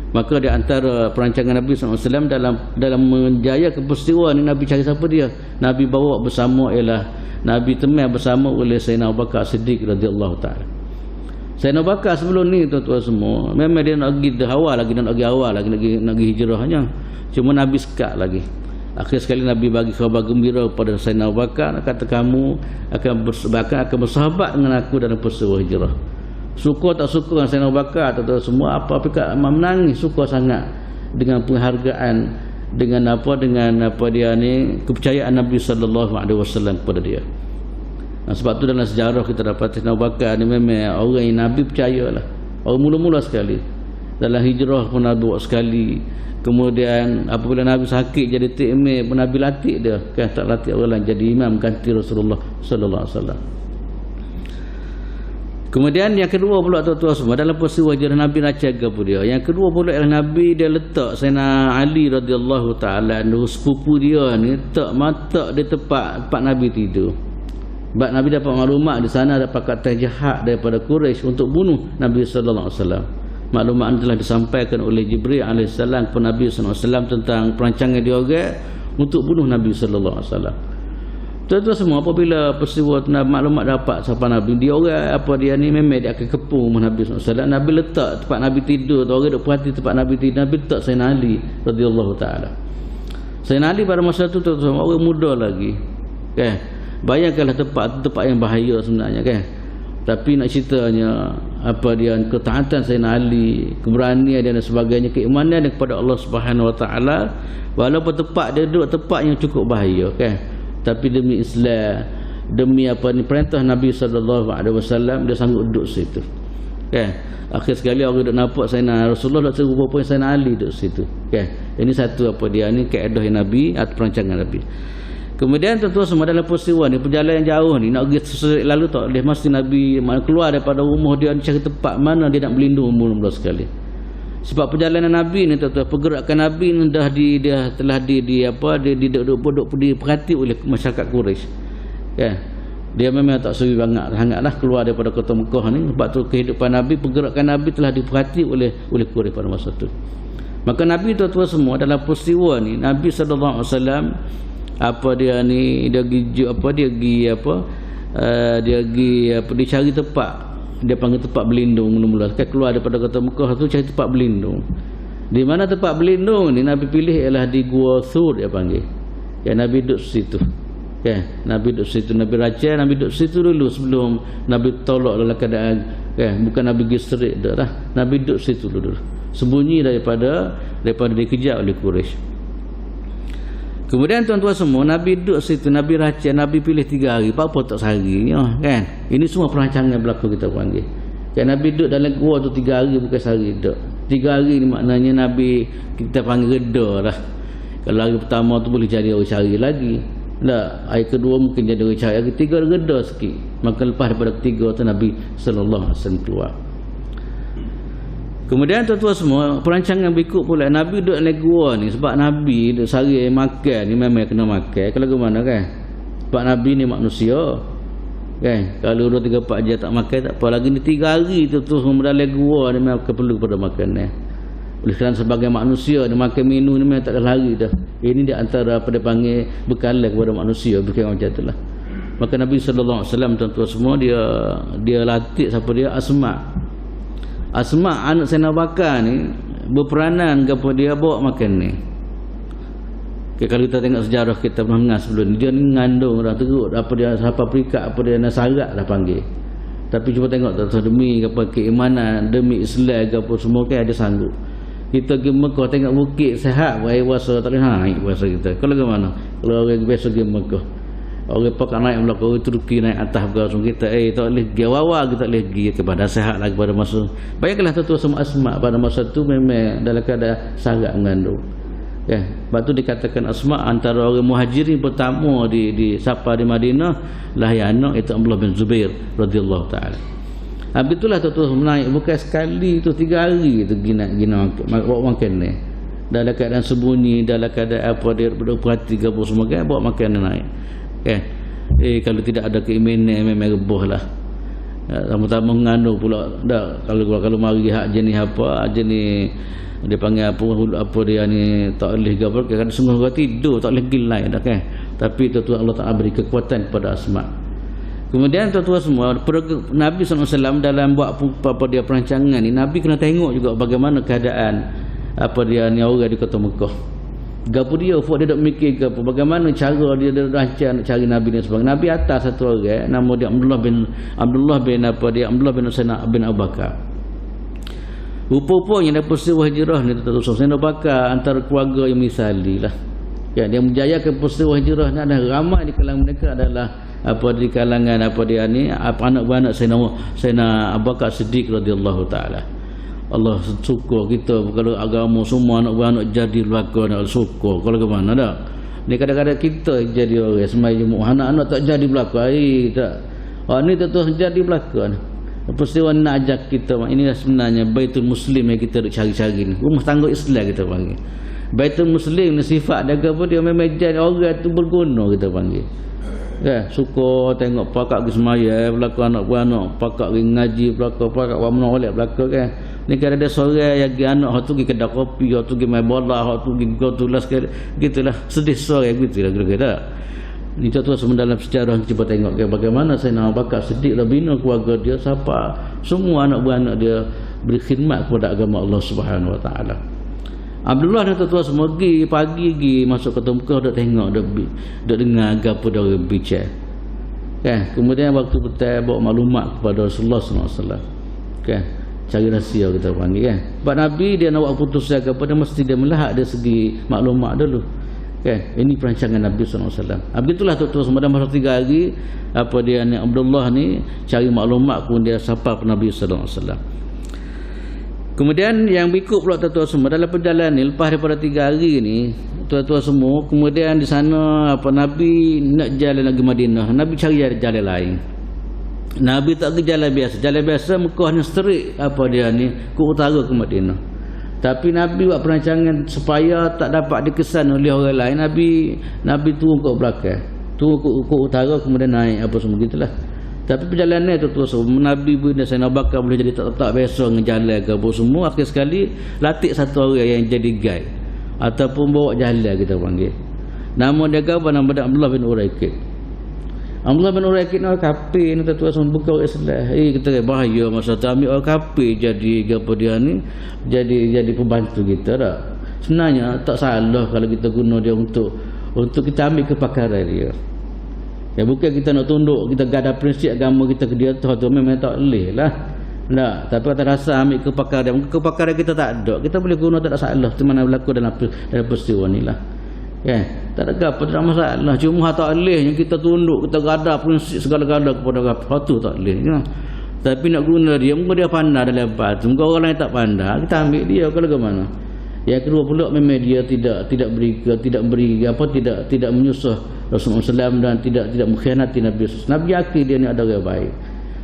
Maka di antara perancangan Nabi sallallahu alaihi wasallam dalam menjayakan peristiwa ni, Nabi cari siapa dia? Nabi bawa bersama ialah Nabi teman bersama oleh Sayyidina Abu Bakar Siddiq radhiyallahu taala. Sayyidina Abu Bakar sebelum ni tuan-tuan semua, memang dia nak pergi awal lagi, nak pergi hijrahnya. Cuma Nabi sekat lagi. Akhir sekali Nabi bagi khabar gembira kepada Sayyidina Abu Bakar, kata kamu akan bersahabat dengan aku dalam peristiwa hijrah. Suka tak suka dengan Sayyidina Abu Bakar atau semua apa menangis, suka sangat dengan penghargaan, dengan kepercayaan Nabi sallallahu alaihi wasallam kepada dia. Sebab tu dalam sejarah kita dapat Sayyidina Abu Bakar ni memang orang yang Nabi percayalah. Orang mula-mula sekali. Dalam hijrah pun Nabi buat sekali. Kemudian apabila Nabi sakit jadi takmir pun Nabi latih dia, tak latih orang lain jadi imam ganti Rasulullah sallallahu alaihi wasallam. Kemudian yang kedua pula tuan-tuan semua, dalam peristiwa hijrah Nabi nak jaga pun dia. Yang kedua pula ialah Nabi dia letak Sayyidina Ali radhiyallahu taala sepupu dia ni letak di tempat Nabi tidur. Sebab Nabi dapat maklumat di sana ada pakatan jahat daripada Quraisy untuk bunuh Nabi sallallahu alaihi wasallam. Maklumat telah disampaikan oleh Jibril alaihissalam kepada Nabi sallallahu alaihi wasallam tentang perancangan dia orang untuk bunuh Nabi sallallahu alaihi wasallam. Tuan-tuan semua, apabila peristiwa maklumat dapat sampai Nabi, dia orang ni memang dia akan kepung Nabi sallallahu alaihi wasallam. Nabi letak tempat Nabi tidur, orang duk perhati tempat Nabi tidur, Nabi letak Sayyidina Ali radhiyallahu taala. Sayyidina Ali pada masa tu tuan-tuan, orang muda lagi. Bayangkanlah tempat yang bahaya sebenarnya Tapi nak ceritanya ketaatan Sayyidina Ali, keberanian dia dan sebagainya, keimanan dia kepada Allah Subhanahu Wa Taala, walaupun tempat dia duduk tempat yang cukup bahaya tapi demi Islam, demi perintah Nabi sallallahu alaihi wasallam, dia sanggup duduk situ. Akhir sekali orang duk nampak Sayyidina Rasulullah duk serupa pun Sayyidina Ali duduk situ. Ini satu kaedah Nabi atau perancangan Nabi. Kemudian tuan-tuan semua, dalam peristiwa ni, perjalanan yang jauh ni, nak pergi lalu tak boleh, mesti Nabi keluar daripada rumah dia, cari tempat mana dia nak berlindung mula-mula sekali. Sebab perjalanan Nabi ni tuan-tuan, pergerakan Nabi ni dia telah diperhati oleh masyarakat Quraisy. Dia memang tak seru sangatlah keluar daripada kota Mekah ni. Sebab tu kehidupan Nabi, pergerakan Nabi telah diperhati oleh Quraisy pada masa tu. Maka Nabi tuan-tuan semua, dalam peristiwa ni, Nabi sallallahu alaihi wasallam dia cari tempat, dia panggil tempat berlindung mula-mula. Keluar daripada kota Mekah tu cari tempat berlindung. Di mana tempat berlindung ni Nabi pilih ialah di Gua Thur, dia panggil. Nabi duduk situ. Nabi duduk situ, Nabi raja, Nabi duduk situ dulu sebelum Nabi tolak dalam keadaan bukan Nabi pergi straight dah lah. Nabi duduk situ dulu, sembunyi daripada dikejar oleh Quraisy. Kemudian tuan-tuan semua, Nabi duduk situ, Nabi raja, Nabi pilih 3 hari, apa tak sehari Ini semua perancangan berlaku kita panggil. Nabi duduk dalam gua tu 3 hari, bukan sehari duduk. 3 hari ni maknanya Nabi kita panggil reda lah. Kalau hari pertama tu boleh jadi orang cari lagi, hari kedua mungkin jadi orang cari, hari ketiga reda sikit. Maka lepas daripada ketiga tu Nabi sallallahu alaihi wasallam keluar. Kemudian tuan-tuan semua, perancangan berikut pula, Nabi duduk dalam gua ni sebab Nabi duduk sehari makan ni memang kena makan. Kalau bagaimana sebab Nabi ni manusia kalau 2-3-4 jam tak makan tak apa, lagi ni 3 hari tu dalam gua ni memang perlu pada makan oleh kerana sebagai manusia ni makan minum ni memang tak ada lari dah. Ini di antara apa dia panggil bekalan kepada manusia, bukan macam itulah. Maka Nabi sallallahu alaihi wasallam tuan-tuan semua, dia latih siapa dia, Asma anak Sayyidina Bakar ni berperanan kepada dia bawa makan ni. Kalau kita tengok sejarah kita pernah dengar sebelum ni, dia ni ngandung dah teruk apa dia siapa perikat apa dia nasarat dah panggil. Tapi cuba tengok tak demi apa keimanan, demi Islam ke apa semua kan ada sanggup. Kita pergi Mekah tengok bukit sehat, air puasa tak boleh naik puasa kita. Kalau ke mana? Kalau orang biasa pergi Mekah, orang pakai naik belakang, orang Turki naik atas ke semua kita tak boleh pergi awal kita boleh pergi kepada sehat lagi pada masa. Bayangkanlah tu semua Asma pada masa tu memang dalam keadaan sangat mengandung. Ya, sebab tu dikatakan Asma antara orang muhajirin pertama di Sapa di Madinah lahir anak itu Abdullah bin Zubair radhiyallahu taala. Habis itulah tu menaik bukan sekali tu 3 hari tu gina bawa makan ni. Dalam keadaan sembunyi, dalam keadaan apa dia berperhati ke apa semua kan bawa makan naik. Kalau tidak ada keimanan memang rebohlah. Sama-sama mengandung pula dah kalau mari hak jenis apa jenis dia panggil apa dia ni tak boleh ke apa kan semua orang tidur tak boleh gilai dah kan. Tapi tu Allah Taala beri kekuatan kepada Asma. Kemudian tuan-tuan semua Nabi SAW dalam buat apa dia perancangan ni Nabi kena tengok juga bagaimana keadaan apa dia ni orang di kota Mekah. Gapo dia dia dok mikir ke apa bagaimana cara dia rancang nak cari Nabi ni sebagainya. Nabi atas satu orang nama dia Abdullah bin Husain bin Abu Bakar. Rupa-rupanya dalam peristiwa hijrah ni tuan-tuan Husain Abu Bakar antara keluarga yang misali lah. Ya, dia menjayakan peristiwa hijrah ni ada ramai di kalangan mereka adalah apa di kalangan apa dia ni apa anak-anak Sayyidina Abu Bakar Siddiq radhiyallahu taala. Allah syukur kita kalau agama semua anak-anak jadi belakang nak syukur kalau ke mana dah. Ni kadang-kadang kita jadi orang semai anak-anak tak jadi belakang tak. Ni tu jadi belakang. Peristiwa nak ajak kita inilah sebenarnya Baitul Muslim yang kita nak cari-cari ni. Rumah tangga Islam kita panggil. Baitul Muslim ni sifat dia apa dia memang jadi orang tu berguna kita panggil. Suka tengok pakak pergi semaya belakang anak-anak pakak pergi ngaji belakang pakak buat menolak belakang kan. Ni kan ada sore yang pergi anak hak tu pergi kedai kopi hak tu pergi main bola hak tu pergi gotulas gitulah sedih sore gitulah kira-kira. Ni tu dalam sejarah cuba tengok kan bagaimana Sayyidina Abu Bakar Siddiq dah bina keluarga dia siapa semua anak-anak dia beri khidmat kepada agama Allah Subhanahu Wa Taala. Abdullah dah tuan semua pagi masuk ke Mekah dah tengok dah dengar apa dah orang bicara. Kemudian waktu petang bawa maklumat kepada Rasulullah SAW. Cari rahsia kita panggil kan. Sebab Nabi dia nak buat keputusan apa dia mesti dia melahak dari segi maklumat dulu. Ini perancangan Nabi SAW. Habis itulah tuan semua dalam masa 3 hari apa dia ni Abdullah ni cari maklumat pun dia sapa Nabi SAW. Kemudian yang berikut pula tuan-tuan semua dalam perjalanan ni lepas daripada 3 hari ni tuan-tuan semua kemudian di sana apa Nabi nak jalan lagi Madinah. Nabi cari jalan lain. Nabi tak pergi jalan biasa. Jalan biasa Mekah ni straight apa dia ni ke utara ke Madinah. Tapi Nabi buat perancangan supaya tak dapat dikesan oleh orang lain. Nabi turun ke belakang. Turun ke utara kemudian naik apa semua gitulah. Tapi perjalanan itu terus Nabi pun dan Sayyidina Abu Bakar boleh jadi tak biasa ngejalan ke apa semua. Akhir sekali latih satu orang yang jadi guide ataupun bawa jalan kita panggil. Nama dia apa? Nama dia Abdullah bin Uraikid. Abdullah bin Uraikid ni orang kafir ni tuan semua bukan orang Islam. Kita kata bahaya masa tu ambil orang kafir jadi apa dia ni jadi pembantu kita dah. Sebenarnya tak salah kalau kita guna dia untuk kita ambil kepakaran dia. Ya bukan kita nak tunduk kita gada prinsip agama kita ke dia tu memang tak boleh lah. Tak, tapi kata rasa ambil kepakaran kita tak ada. Kita boleh guna tak ada salah tu mana berlaku dalam peristiwa ni lah. Tak ada apa tak ada masalah. Cuma tak boleh kita tunduk kita gada prinsip segala-gala kepada apa tu tak boleh. Tapi nak guna dia mungkin dia pandai dalam batu. Mungkin orang lain tak pandai kita ambil dia kalau ke mana. Yang kedua pula memang dia tidak menyusah Rasulullah SAW dan tidak mengkhianati Nabi SAW. Nabi yakin dia ni ada orang baik.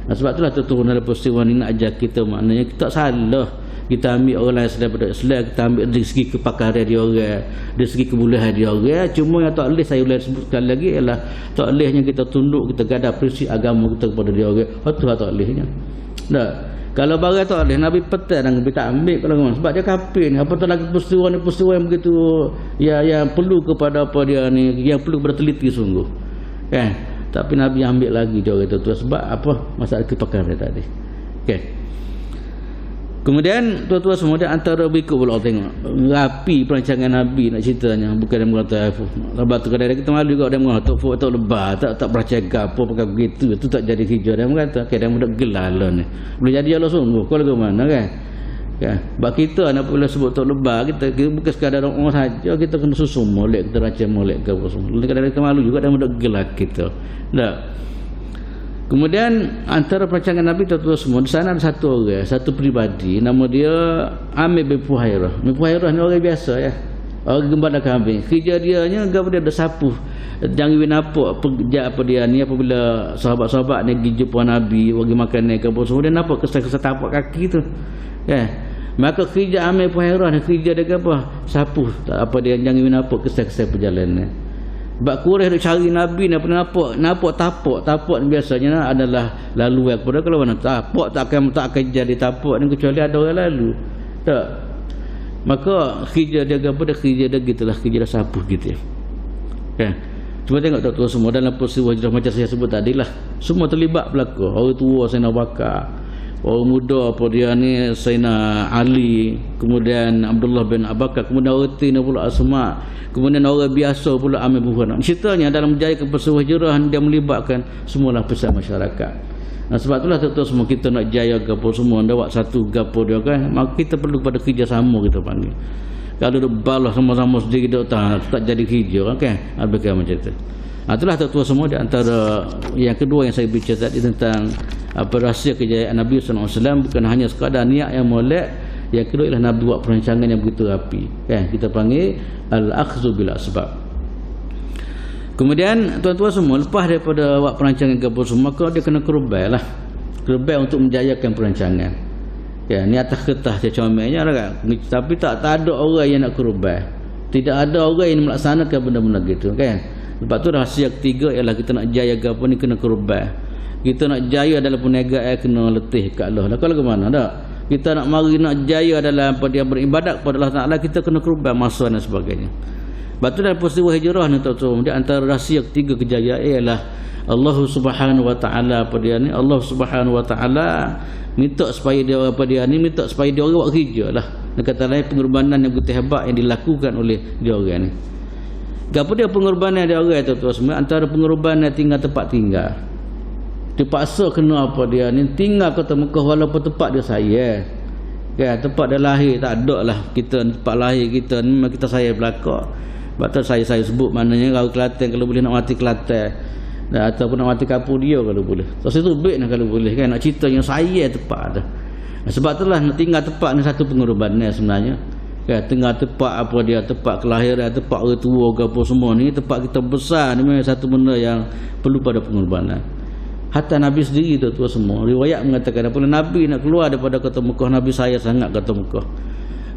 Sebab itulah turun dalam peristiwa ni nak ajar kita maknanya kita tak salah kita ambil orang lain daripada Islam, kita ambil dari segi kepakaran dia orang, dari segi kebolehan dia orang. Cuma yang tak boleh saya boleh sebutkan lagi ialah tak bolehnya kita tunduk kita gadah prinsip agama kita kepada dia orang. Itu tak bolehnya. Kalau barang tak boleh Nabi petang dan Nabi tak ambil kalau memang sebab dia kafir ni. Apatah lagi peristiwa yang begitu yang perlu kepada apa dia ni yang perlu berteliti sungguh. Tapi Nabi ambil lagi dia orang tu sebab apa masalah kepakaran dia tadi. Kemudian tuan-tuan semua dia antara berikut pula tengok rapi perancangan Nabi nak ceritanya, bukan dia mengata lepas tu kadang-kadang kita malu juga dia mengata tak lebar tak bercakap apa pakai begitu tu tak jadi hijau dia mengata kadang mudah gelalon ni boleh jadi Allah sungguh kau lagu mana kan sebab kita apabila sebut tak lebar kita bukan sekadar orang saja kita kena susun molek kita rancang molek ke apa semua kadang-kadang kita malu juga dia mudah gelak kita tak. Kemudian antara perancangan Nabi tuan-tuan semua di sana ada satu peribadi nama dia Amir bin Fuhairah. Bin Fuhairah ni orang biasa ya. Orang gembala kambing. Kerja dia nya dia ada sapu. Jangan nampak pekerja apa dia ni apabila sahabat-sahabat ni pergi jumpa Nabi, bagi makan ni ke apa semua dia nampak kesal-kesal tapak kaki tu. Ya. Maka kerja Amir bin Fuhairah ni kerja dia apa? Sapu. Apa dia jangan nampak kesal-kesal perjalanan. Sebab Quraisy nak cari Nabi nampak tapak biasanya adalah lalu kepada kalau mana tapak tak akan jadi tapak ni kecuali ada orang lalu tak maka kerja dia apa dia kerja dia gitulah kerja dia sapu gitu kan. Cuba tengok tuan-tuan semua dalam peristiwa hijrah macam saya sebut tadi lah semua terlibat berlaku orang tua Sayyidina Bakar, orang muda apa dia ni Sayyidina Ali, kemudian Abdullah bin Abakar, kemudian orang tina pula Asma, kemudian orang biasa pula Amir bin Fuhairah. Ceritanya dalam menjayakan peristiwa hijrah dia melibatkan semua lapisan masyarakat. Sebab itulah tuan-tuan semua kita nak jaya gapo semua buat satu gapo dia kan, maka kita perlu pada kerjasama kita panggil. Kalau dia balas sama-sama sendiri dia tak jadi hijau kan, lebih macam tu. Itulah tuan-tuan semua di antara yang kedua yang saya bicara tadi tentang apa rahsia kejayaan Nabi SAW bukan hanya sekadar niat yang molek, yang kedua ialah Nabi buat perancangan yang begitu rapi kan, kita panggil al-akhdhu bil asbab. Kemudian tuan-tuan semua lepas daripada buat perancangan gabung semua maka dia kena kerubai lah, kerubai untuk menjayakan perancangan ya, ni atas kertas dia comelnya lah kan, tapi tak ada orang yang nak kerubai, tidak ada orang yang melaksanakan benda-benda gitu kan. Lepas tu rahsia ketiga ialah kita nak jaya gapo ni kena kerubai. Kita nak jaya dalam perniagaan kena letih kat Allah. Kalau ke mana tak? Kita nak mari nak jaya dalam apa dia beribadat kepada Allah Taala kita kena kerubai masa dan sebagainya. Lepas tu dalam peristiwa hijrah ni tuan-tuan, di antara rahsia ketiga kejayaan ialah Allah Subhanahu wa taala apa dia ni? Allah Subhanahu wa taala minta supaya dia apa dia ni minta supaya dia orang buat kerja lah. Dia kata lain pengorbanan yang begitu hebat yang dilakukan oleh dia orang ni. Gapo dia pengorbanan dia orang tuan-tuan semua, antara pengorbanan tinggal tempat tinggal. Terpaksa kena apa dia ni tinggal kota Mekah walaupun tempat dia sayang. Kan tempat dia lahir tak ada lah kita tempat lahir kita ni memang kita sayang belaka. Sebab tu saya sebut maknanya kalau Kelantan kalau boleh nak mati Kelantan. Ataupun nak mati kampung dia kalau boleh. Terus itu baik nak kalau boleh kan nak cerita yang sayang tempat tu. Sebab itulah nak tinggal tempat ni satu pengorbanan sebenarnya. Kan tengah tempat apa dia tempat kelahiran tempat orang tua ke apa semua ni tempat kita besar ni memang satu benda yang perlu pada pengorbanan. Hatta Nabi sendiri tu semua riwayat mengatakan apabila Nabi nak keluar daripada kota Mekah Nabi saya sangat kota Mekah.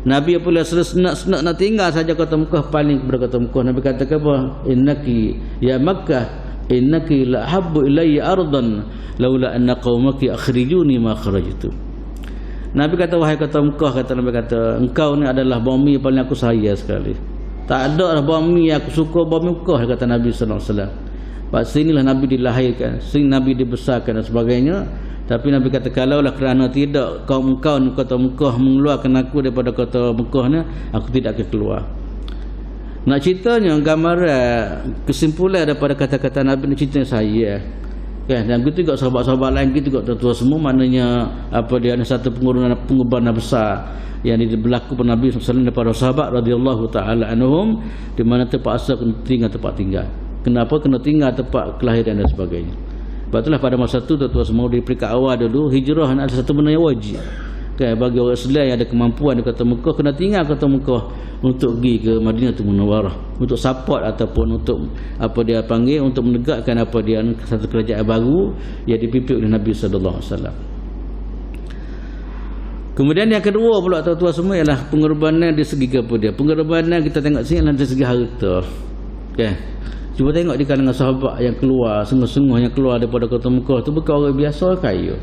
Nabi apabila selesai nak tinggal saja kota Mekah paling kepada kota Mekah Nabi katakan apa innaki ya Makkah innaki la habbu ilayya ardan laula anna qaumaki akhrijuni ma kharajtu. Nabi kata wahai kota Mekah kata Nabi kata engkau ni adalah bumi paling aku sayang sekali. Tak ada lah bumi aku suka bumi Mekah kata Nabi sallallahu alaihi wasallam. Pada sinilah Nabi dilahirkan, sini Nabi dibesarkan dan sebagainya. Tapi Nabi kata kalaulah kerana tidak kaum engkau ni kota Mekah mengeluarkan aku daripada kota Mekah ni aku tidak akan keluar. Nak ceritanya gambaran kesimpulan daripada kata-kata Nabi ni cerita saya. Kan dan begitu juga sahabat-sahabat lain gitu juga tuan-tuan semua maknanya apa dia ada satu pengorbanan besar yang berlaku pada Nabi SAW daripada sahabat radhiyallahu taala anhum di mana terpaksa tinggal tempat tinggal. Kenapa kena tinggal tempat kelahiran dan sebagainya. Sebab itulah pada masa itu tuan-tuan semua di peringkat awal dulu hijrah adalah satu benda yang wajib. Kan bagi orang Islam yang ada kemampuan di kota Mekah kena tinggal kota Mekah untuk pergi ke Madinatul Munawwarah untuk support ataupun untuk apa dia panggil untuk menegakkan apa dia satu kerajaan baru yang dipimpin oleh Nabi sallallahu alaihi wasallam. Kemudian yang kedua pula tuan-tuan semua ialah pengorbanan dari segi apa dia? Pengorbanan kita tengok sini adalah dari segi harta. Kan? Cuba tengok di kalangan sahabat yang keluar, sungguh-sungguh yang keluar daripada kota Mekah tu bukan orang biasa kaya.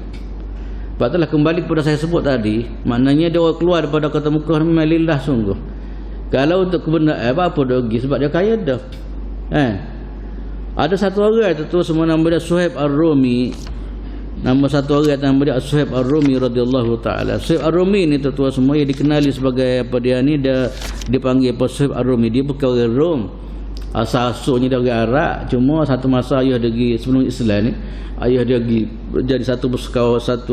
Sebab itulah kembali kepada saya sebut tadi, maknanya dia orang keluar daripada kota Mekah memang lillah sungguh. Kalau untuk kebenaran apa dia pergi sebab dia kaya dah. Ada satu orang tu semua nama dia Suhaib Ar-Rumi Nama satu orang nama dia Suhaib Ar-Rumi radhiyallahu taala. Suhaib Ar-Rumi ni tuan-tuan semua yang dikenali sebagai apa dia ni, dia dipanggil apa Suhaib Ar-Rumi. Dia bukan orang Rom. Asal-usulnya dia orang Arab. Cuma satu masa ayah dia pergi sebelum Islam ni, ayah dia pergi jadi satu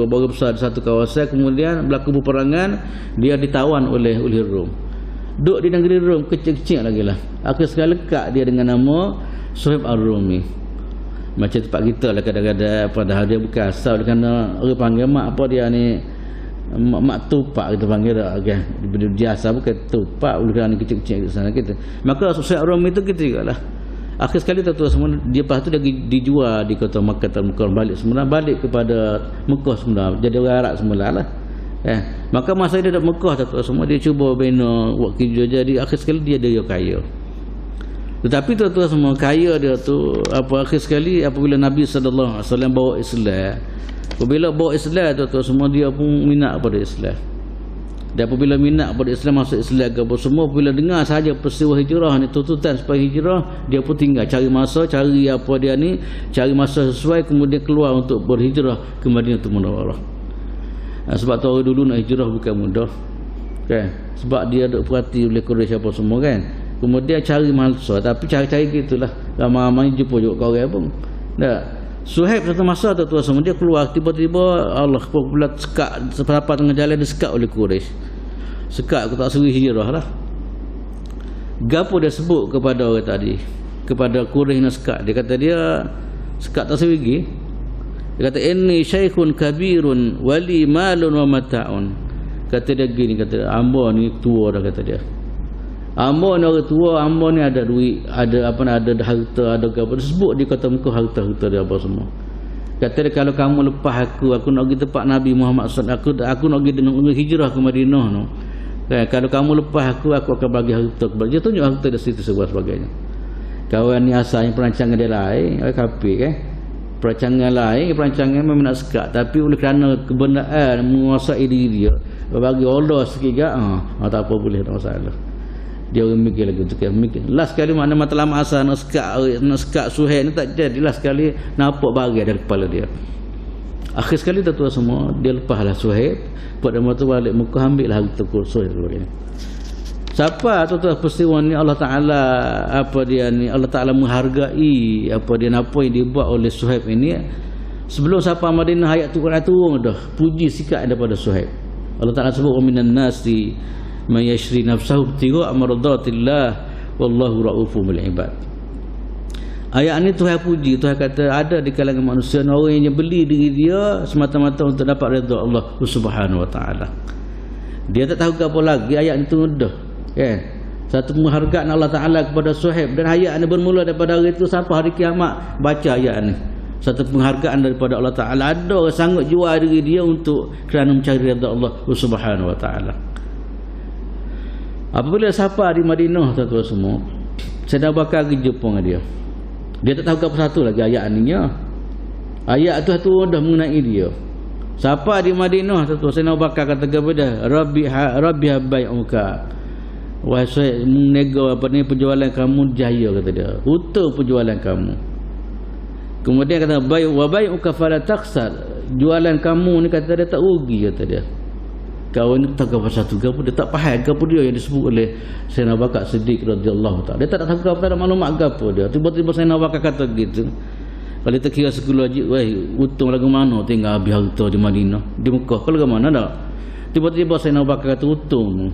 baru besar di satu kawasan, kemudian berlaku peperangan, dia ditawan oleh Rom. Duduk di negeri Rom kecil-kecil lagi lah. Akhir sekali lekat dia dengan nama Suhaib Ar-Rumi. Macam tempat kita lah kadang-kadang, padahal dia bukan asal, kerana orang panggil mak apa dia ni, mak tupak kita panggil dah, okay. Dia asal bukan tupak, oleh kerana kecil-kecil di sana kita. Maka Suhaib Ar-Rumi itu kita juga lah. Akhir sekali tuan-tuan semua, dia lepas tu dia dijual di kota Makkah al-Mukarramah, balik semula, balik kepada Mekah semula, jadi orang Arab semula lah. Maka masa dia dekat Mekah tuan-tuan semua, dia cuba bina buat kerja, jadi akhir sekali dia kaya. Tetapi tuan-tuan semua, kaya dia tu akhir sekali apabila Nabi sallallahu alaihi wasallam bawa Islam. Apabila bawa Islam tuan-tuan semua, dia pun minat pada Islam. Dan apabila minat pada Islam, masuk Islam ke apa semua, apabila dengar saja peristiwa hijrah ni, tuntutan supaya hijrah, dia pun tinggal cari masa, cari apa dia ni, cari masa sesuai, kemudian keluar untuk berhijrah ke Madinatul Munawwarah. Sebab tu orang dulu nak hijrah bukan mudah, kan? Sebab dia duk perhati oleh Quraisy apa semua, kan? Kemudian cari masa, tapi cari-cari gitulah, ramai-ramai jumpa juga kau orang pun. Dah Suhaib satu masa tuan-tuan semua, dia keluar tiba-tiba, Allah pula sekat, seberapa tengah jalan dia sekat oleh Quraisy. Sekat, aku tak suruh hijrah lah. Gapo dia sebut kepada orang tadi, kepada Quraisy nak sekat, dia kata dia sekat tak suruh pergi. Dia kata inni syaikhun kabirun wali malun wa mata'un. Kata dia gini, kata hamba ni tua dah, kata dia. Hamba ni orang tua, hamba ni ada duit, ada apa, ada harta, ada apa. Dia sebut dia kata muka harta-harta dia apa semua. Kata dia, kalau kamu lepas aku nak pergi tempat Nabi Muhammad SAW, aku nak pergi dengan hijrah ke Madinah no. Kalau kamu lepas aku akan bagi harta kepada dia. Tunjuk harta dia situ sebagainya. Kawan ni asalnya perancangan dia lain, orang kafir kan. Perancangan lain, perancangan memang nak sekat, tapi oleh kerana kebenaran menguasai diri dia, bagi Allah sikit tak apa, boleh, tak masalah. Dia orang mikir lagi untuk mikir. Last sekali mana matlamat asal nak sekat Suhaib ni tak jadi. Last sekali nampak bahagia dari kepala dia. Akhir sekali tuan-tuan semua, dia lepaslah Suhaib, pada masa balik Mekah, ambil lah harta Suhaib sebagainya. Siapa tuan-tuan peristiwa ni, Allah Ta'ala apa dia ni, Allah Ta'ala menghargai apa dia, apa yang dibuat oleh Suhaib ini. Sebelum sampai Madinah, ayat tu Quran turun dah, puji sikap daripada Suhaib. Allah Ta'ala sebut wa minan nasi man yashri nafsahu ibtigha'a mardatillah wallahu ra'ufun bil ibad. Ayat ni Tuhan puji, Tuhan kata ada di kalangan manusia orang yang beli diri dia semata-mata untuk dapat redha Allah Subhanahu wa taala. Dia tak tahu apa lagi, ayat itu dah, kan? Satu penghargaan Allah Taala kepada Suhaib, dan ayat ni bermula daripada hari itu sampai hari kiamat. Baca ayat ni, satu penghargaan daripada Allah Taala. Ada orang sanggup jual diri dia untuk kerana mencari redha Allah Subhanahu wa taala. Apabila sampai di Madinah tuan-tuan semua, Sayyidina Abu Bakar pergi jumpa dengan dia. Dia tak tahu apa satu lagi ayat ni nya. Ayat tu dah mengenai dia. Sampai di Madinah tuan-tuan, Sayyidina Abu Bakar kata kepada Rabbi bai'uka. Wahai Suhaib, menego apa ni, penjualan kamu jaya, kata dia. Untung penjualan kamu. Kemudian kata wa bai'uka fala takhsar. Jualan kamu ni, kata dia, tak rugi, kata dia. Kawan ni tak tahu apa satu, dia tak faham apa dia yang disebut oleh Sayyidina Abu Bakar Siddiq radhiyallahu ta'ala. Dia tak tahu apa, tak maklumat apa dia. Tiba-tiba Sayyidina Abu Bakar kata gitu. Kalau kita kira sekulu haji, untung lagu mana tinggal habis harta di Madinah, di Mekah, kalau ke mana dah. Tiba-tiba Sayyidina Abu Bakar kata, untung,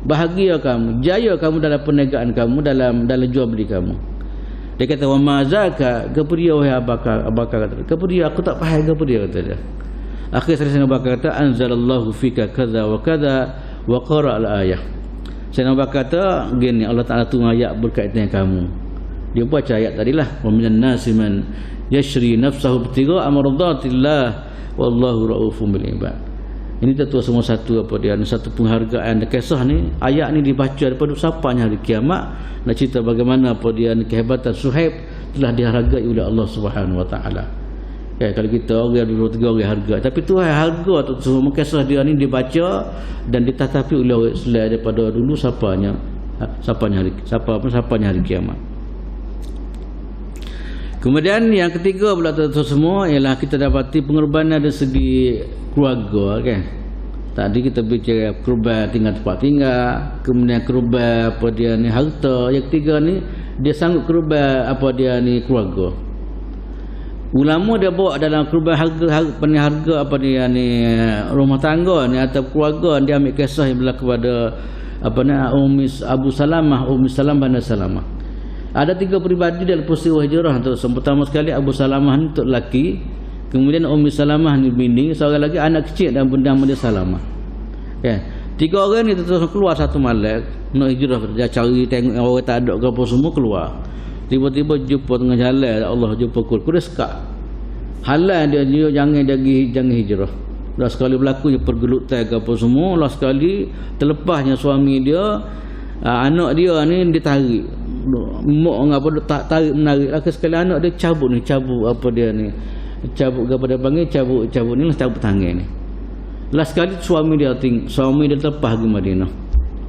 bahagia kamu, jaya kamu dalam perniagaan kamu, dalam jual beli kamu. Dia kata wa mazaka, kepada wahai Abu Bakar kata, kepada aku tak faham kepada dia, kata dia. Akhir Sayyidina Abu Bakar kata anzalallahu fika kadza wa kadza wa qara al-ayah. Sayyidina Abu Bakar kata gini, Allah Taala tu ayat berkaitan dengan kamu. Dia baca ayat tadilah, wa minan nasi man yashri nafsahu ibtigha'a mardatillah wallahu raufun bil ibad. Ini tentu semua satu apa dia, satu penghargaan dan kisah ni. Ayat ni dibaca daripada sapanya hari kiamat, nak cerita bagaimana apa dia kehebatan Suhaib telah dihargai oleh Allah Subhanahu wa taala. Ya, kalau kita orang dua tiga orang harga, tapi Tuhan harga tu semua kisah dia ni dibaca dan ditatapi oleh orang Islam daripada dulu sapanya hari kiamat. Kemudian yang ketiga pula tuan-tuan semua ialah kita dapati pengorbanan dari segi keluarga kan. Tadi kita bicara korban tinggal tempat tinggal, kemudian korban apa dia ni harta, yang ketiga ni dia sanggup korban apa dia ni keluarga. Ulama dia bawa dalam korban harga apa dia ni rumah tangga ni atau keluarga, dia ambil kisah yang berlaku pada apa ni Abu Salamah, Salamah dan Salamah. Ada 3 peribadi dalam peristiwa hijrah tu. Pertama sekali Abu Salamah ni untuk lelaki, kemudian Salamah ni bini, seorang lagi anak kecil dan benda dia Salamah. Ya. 3 orang ni terus keluar satu malam nak hijrah, dia cari tengok orang tak ada ke apa semua, keluar. Tiba-tiba jumpa tengah jalan, Allah jumpa kul sekak. Halal dia jangan hijrah. Dah sekali berlaku dia pergelutan ke apa semua, lah sekali terlepasnya suami dia, anak dia ni ditarik. Mak ngapa tak tarik menarik, lagi sekali anak dia cabut apa dia ni. Cabut kepada panggil cabut ni lah, cabut tangan ni. Lah sekali suami dia terlepas pergi Madinah.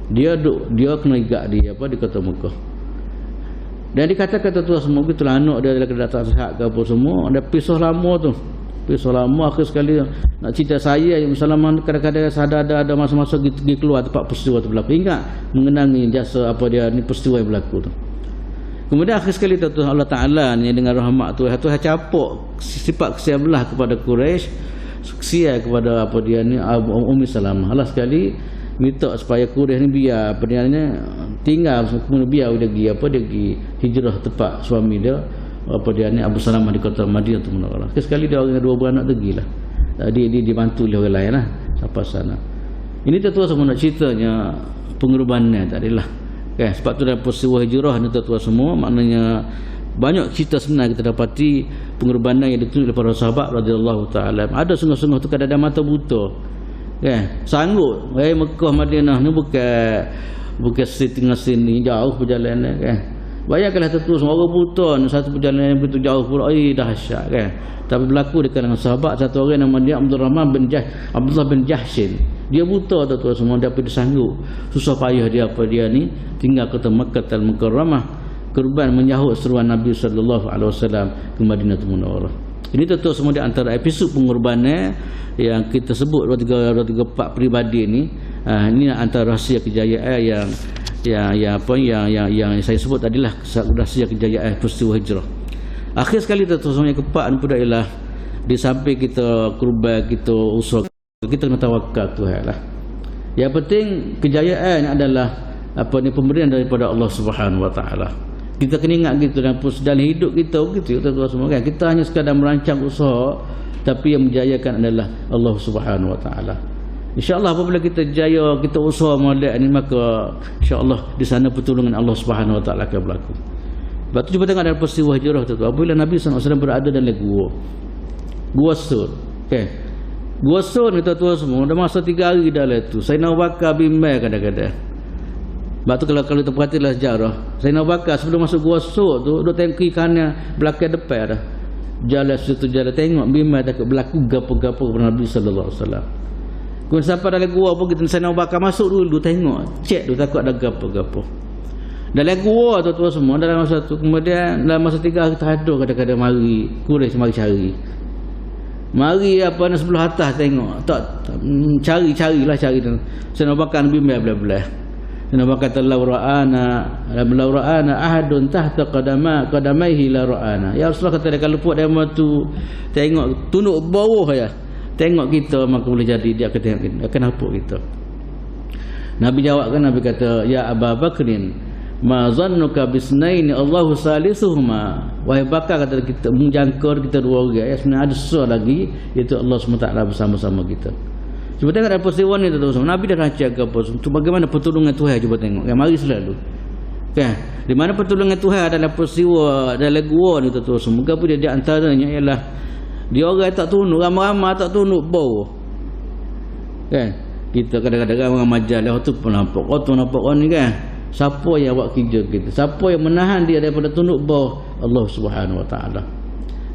Dia kena igak dia di kota Mekah. Dan dikatakan tu semua gitulah, anak dia dalam keadaan tak sihat ke apa semua, ada pisah lama tu. Pisah lama, akhir sekali nak cerita saya yang Salamah kadang-kadang ada masa-masa pergi keluar tempat peristiwa tu berlaku, ingat mengenangi jasa apa dia ni peristiwa yang berlaku tu. Kemudian akhir sekali tu Allah Ta'ala ni dengan rahmat Tuhan capuk sifat kesian belah kepada Quraisy, kesian kepada apa dia ni Ummi Salamah. Allah sekali minta supaya Quraisy ni biar apa dia ni tinggal, kemudian biar dia pergi hijrah tempat suami dia apa dia ni Abu Salamah di kota Madinah tu Munawwarah. Sekali dia orang 2 beranak pergilah. Dia dibantu oleh orang lain lah sampai sana. Ini tuan-tuan semua nak ceritanya pengorbanan tadilah. Okay, sebab tu dalam peristiwa hijrah ni tuan-tuan semua, maknanya banyak cerita sebenarnya kita dapati pengorbanan yang ditulis oleh para sahabat radhiyallahu taala. Ada sungguh-sungguh tu kadang-kadang mata buta. Sanggup Mekah Madinah ni bukan setengah sini, jauh perjalanan kan. Bayangkanlah terus orang buta ni satu perjalanan yang begitu jauh pula, dahsyat kan. Tapi berlaku di kalangan sahabat satu orang nama dia Abdullah bin Jahshin. Dia buta tu semua, tapi dia sanggup susah payah dia apa dia ni tinggal kota Makkah Al-Mukarramah, korban menyahut seruan Nabi sallallahu alaihi wasallam ke Madinah Munawwarah. Ini tentu semua di antara episod pengorbanan yang kita sebut 2-3-4 peribadi ni. Ini antara rahsia kejayaan yang saya sebut tadilah rahsia kejayaan peristiwa hijrah. Akhir sekali tentu semua yang keempat ni pula ialah di samping kita korban, kita usaha, kita kena tawakal Tuhan lah. Yang penting kejayaan adalah pemberian daripada Allah Subhanahu Wa Taala. Kita kena ingat gitu dalam hidup kita begitu tuan-tuan semua kan. Kita hanya sekadar merancang usaha, tapi yang menjayakan adalah Allah Subhanahu Wa Taala. InsyaAllah apabila kita jaya, kita usaha modal ni, maka insyaAllah di sana pertolongan Allah Subhanahu Wa Taala akan berlaku. Lepas tu cuba tengok dalam peristiwa hijrah tu, apabila Nabi SAW berada dalam Gua Sur. Gua Sur ni tuan-tuan semua dah masa 3 hari dalam tu. Sayyidina Abu Bakar bimbang kadang-kadang. Sebab tu kalau kita perhatilah sejarah, Sayyidina Abu Bakar sebelum masuk Gua Sur tu duk tengok kiri kanan belakang depan dah. Jalan situ jalan tengok bimbang takut berlaku gapo-gapo kepada Nabi sallallahu alaihi wasallam. Kemudian sampai dalam gua pun kita Sayyidina Abu Bakar masuk dulu tengok, cek dulu takut ada gapo-gapo. Dalam gua tu semua dalam masa tu, kemudian dalam masa 3 hari tak ada kadang-kadang mari Quraisy mari cari. Mari sebelah atas tengok, tak carilah tu. Sayyidina Abu Bakar bimbang belah-belah. Sayyidina Abu Bakar kata law ra'ana ahadun tahta qadamaihi la ra'ana. Ya Rasulullah kata dia kalau puak dia tu tengok tunduk bawah ya. Tengok kita maka boleh jadi dia akan tengok kita, akan nampak kita. Nabi jawab kan, Nabi kata ya Abu Bakrin ma zannuka bisnaini Allahu salisuhuma. Wahai Bakar kata kita menjangkau kita 2 orang, sebenarnya ada sesuatu lagi iaitu Allah SWT bersama-sama kita. Cuba tengok dalam peristiwa ni tuan-tuan. Nabi dah rancang ke apa, bagaimana pertolongan Tuhan, cuba tengok. Mari selalu. Di mana pertolongan Tuhan dalam peristiwa dalam gua ni tuan-tuan. Semoga pun dia di antaranya ialah dia orang tak tunduk, ramai-ramai tak tunduk bawah. Kita kadang-kadang orang majalah tu pun nampak, tu nampak orang ni kan. Siapa yang buat kerja kita? Siapa yang menahan dia daripada tunduk bawah? Allah Subhanahu Wa Taala.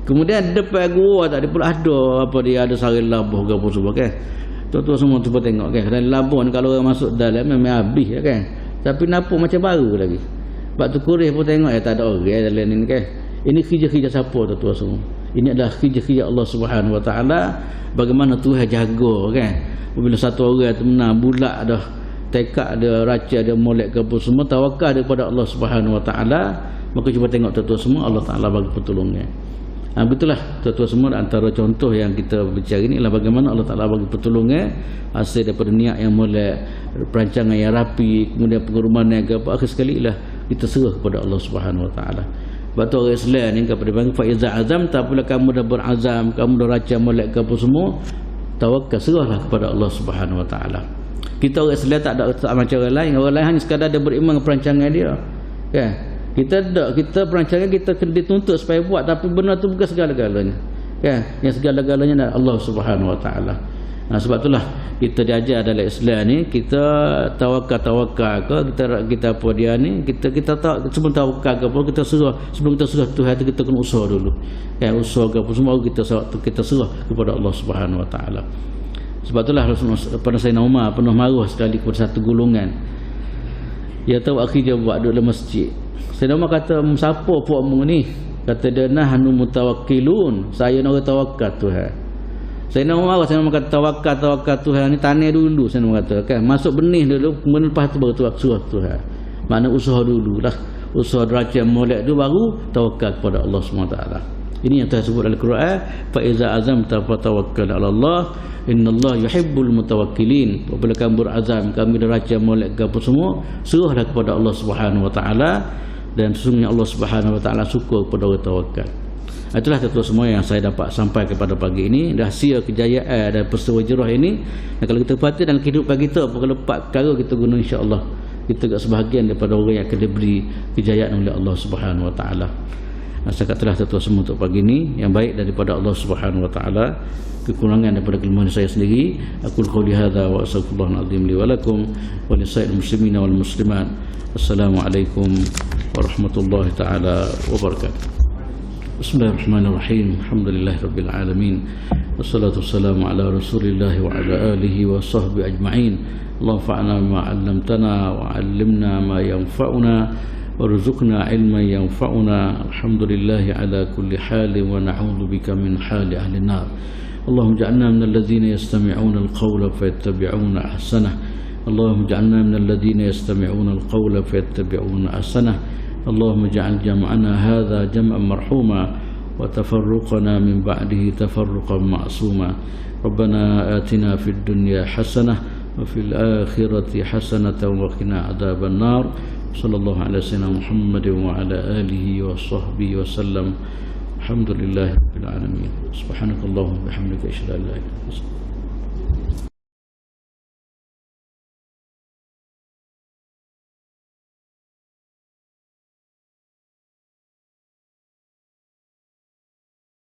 Kemudian depan gua tak ada pula ada sarang labuh ke apa semua kan. Tuan-tuan semua cuba tengok kan. Dan labuh ni kalau orang masuk dalam memang habis kan. Tapi nampak macam baru lagi. Sebab tu Quraisy pun tengok tak ada orang dalam ni kan. Ini kerja-kerja siapa tuan-tuan semua? Ini adalah kerja-kerja Allah Subhanahu Wa Taala. Bagaimana Tuhan jaga kan? Bila satu orang tu menang bulat dah, tekad dia, raca dia, molek ke apa semua, tawakal daripada Allah Subhanahu Wa Taala, maka cuba tengok tuan-tuan semua Allah Taala bagi pertolongan. Begitulah tuan-tuan semua, antara contoh yang kita bicara ini adalah bagaimana Allah Taala bagi pertolongan hasil daripada niat yang molek, perancangan yang rapi, kemudian pengorbanan ke apa, akhir sekali lah kita serah kepada Allah Subhanahu Wa Taala. Sebab tu orang Islam ni kepada panggil fa iza azamta, apabila kamu dah berazam, kamu dah raca molek ke apa semua, tawakal, serahlah kepada Allah Subhanahu Wa Taala. Kita orang Islam tak macam orang lain. Orang lain hanya sekadar dia beriman dengan perancangan dia. Kan? Kita perancangan kita kena dituntut supaya buat, tapi benar tu bukan segala-galanya. Kan? Yang segala-galanya adalah Allah Subhanahu Wa Taala. Sebab itulah kita diajar dalam Islam ni, kita tawakal ke, kita apa dia ni, kita sebelum tawakal ke apa, kita serah, sebelum kita serah Tuhan tu kita kena usaha dulu. Kan? Usaha ke apa semua kita serah kepada Allah Subhanahu Wa Taala. Sebab itulah pada Sayyidina Umar pernah marah sekali kepada satu golongan. Dia tahu akhirnya buat duduk dalam masjid. Sayyidina Umar kata, siapa puakmu ni? Kata dia, nahnu mutawakkilun, saya nak tawakal Tuhan. Sayyidina Umar kata tawakal Tuhan ni tanah dulu. Sayyidina Umar kata kan, masuk benih dulu, kemudian lepas tu baru surah Tuhan. Makna usaha dulu lah, usaha derajat molek tu baru tawakal kepada Allah SWT. Ini yang Tuhan sebut dalam Quran, fa iza azamta fatawakkal 'ala Allah, innallaha yuhibbul mutawakkilin. Apabila kamu berazam, kamu derajat molek ke apa semua, serahlah kepada Allah Subhanahu Wa Taala, dan sesungguhnya Allah Subhanahu Wa Taala suka kepada orang tawakal. Itulah tuan-tuan semua yang saya dapat sampai kepada pagi ini, rahsia kejayaan dan peristiwa hijrah ini. Dan kalau kita perhati dalam kehidupan kita, perkara 4 perkara kita guna, insya-Allah kita agak sebahagian daripada orang yang akan diberi kejayaan oleh Allah Subhanahu Wa Taala. Saya katalah tuan-tuan semua untuk pagi ini, yang baik daripada Allah Subhanahu Wa Taala, kekurangan daripada kelemahan saya sendiri. Aku qauli hadza wa astaghfirullahal azim li wa lakum wa lisa'il muslimina wal muslimat. Assalamualaikum warahmatullahi taala wabarakatuh. Bismillahirrahmanirrahim. Alhamdulillahirabbil alamin. Wassalatu wassalamu ala Rasulillah wa ala alihi wa sahbihi ajma'in. Allahumma fa'alna ma 'allamtana wa 'allimna ma yanfa'una warzuqna 'ilman yanfa'una. Alhamdulillah ala kulli halin wa na'udzu bika min hali ahli an-nar. Allahumma ij'alna minal ladzina yastami'una al-qawla fayattabi'una ahsanah. Allahumma ij'alna minal ladzina yastami'una al-qawla fayattabi'una ahsanah. اللهم اجعل جمعنا هذا جمعا مرحوما وتفرقنا من بعده تفرقا معصوما. ربنا آتنا في الدنيا حسنة وفي الآخرة حسنة وقنا عذاب النار. صلى الله على سيدنا محمد وعلى آله وصحبه وسلم. الحمد لله رب العالمين. سبحانك اللهم وبحمدك أشهد أن لا إله إلا أنت.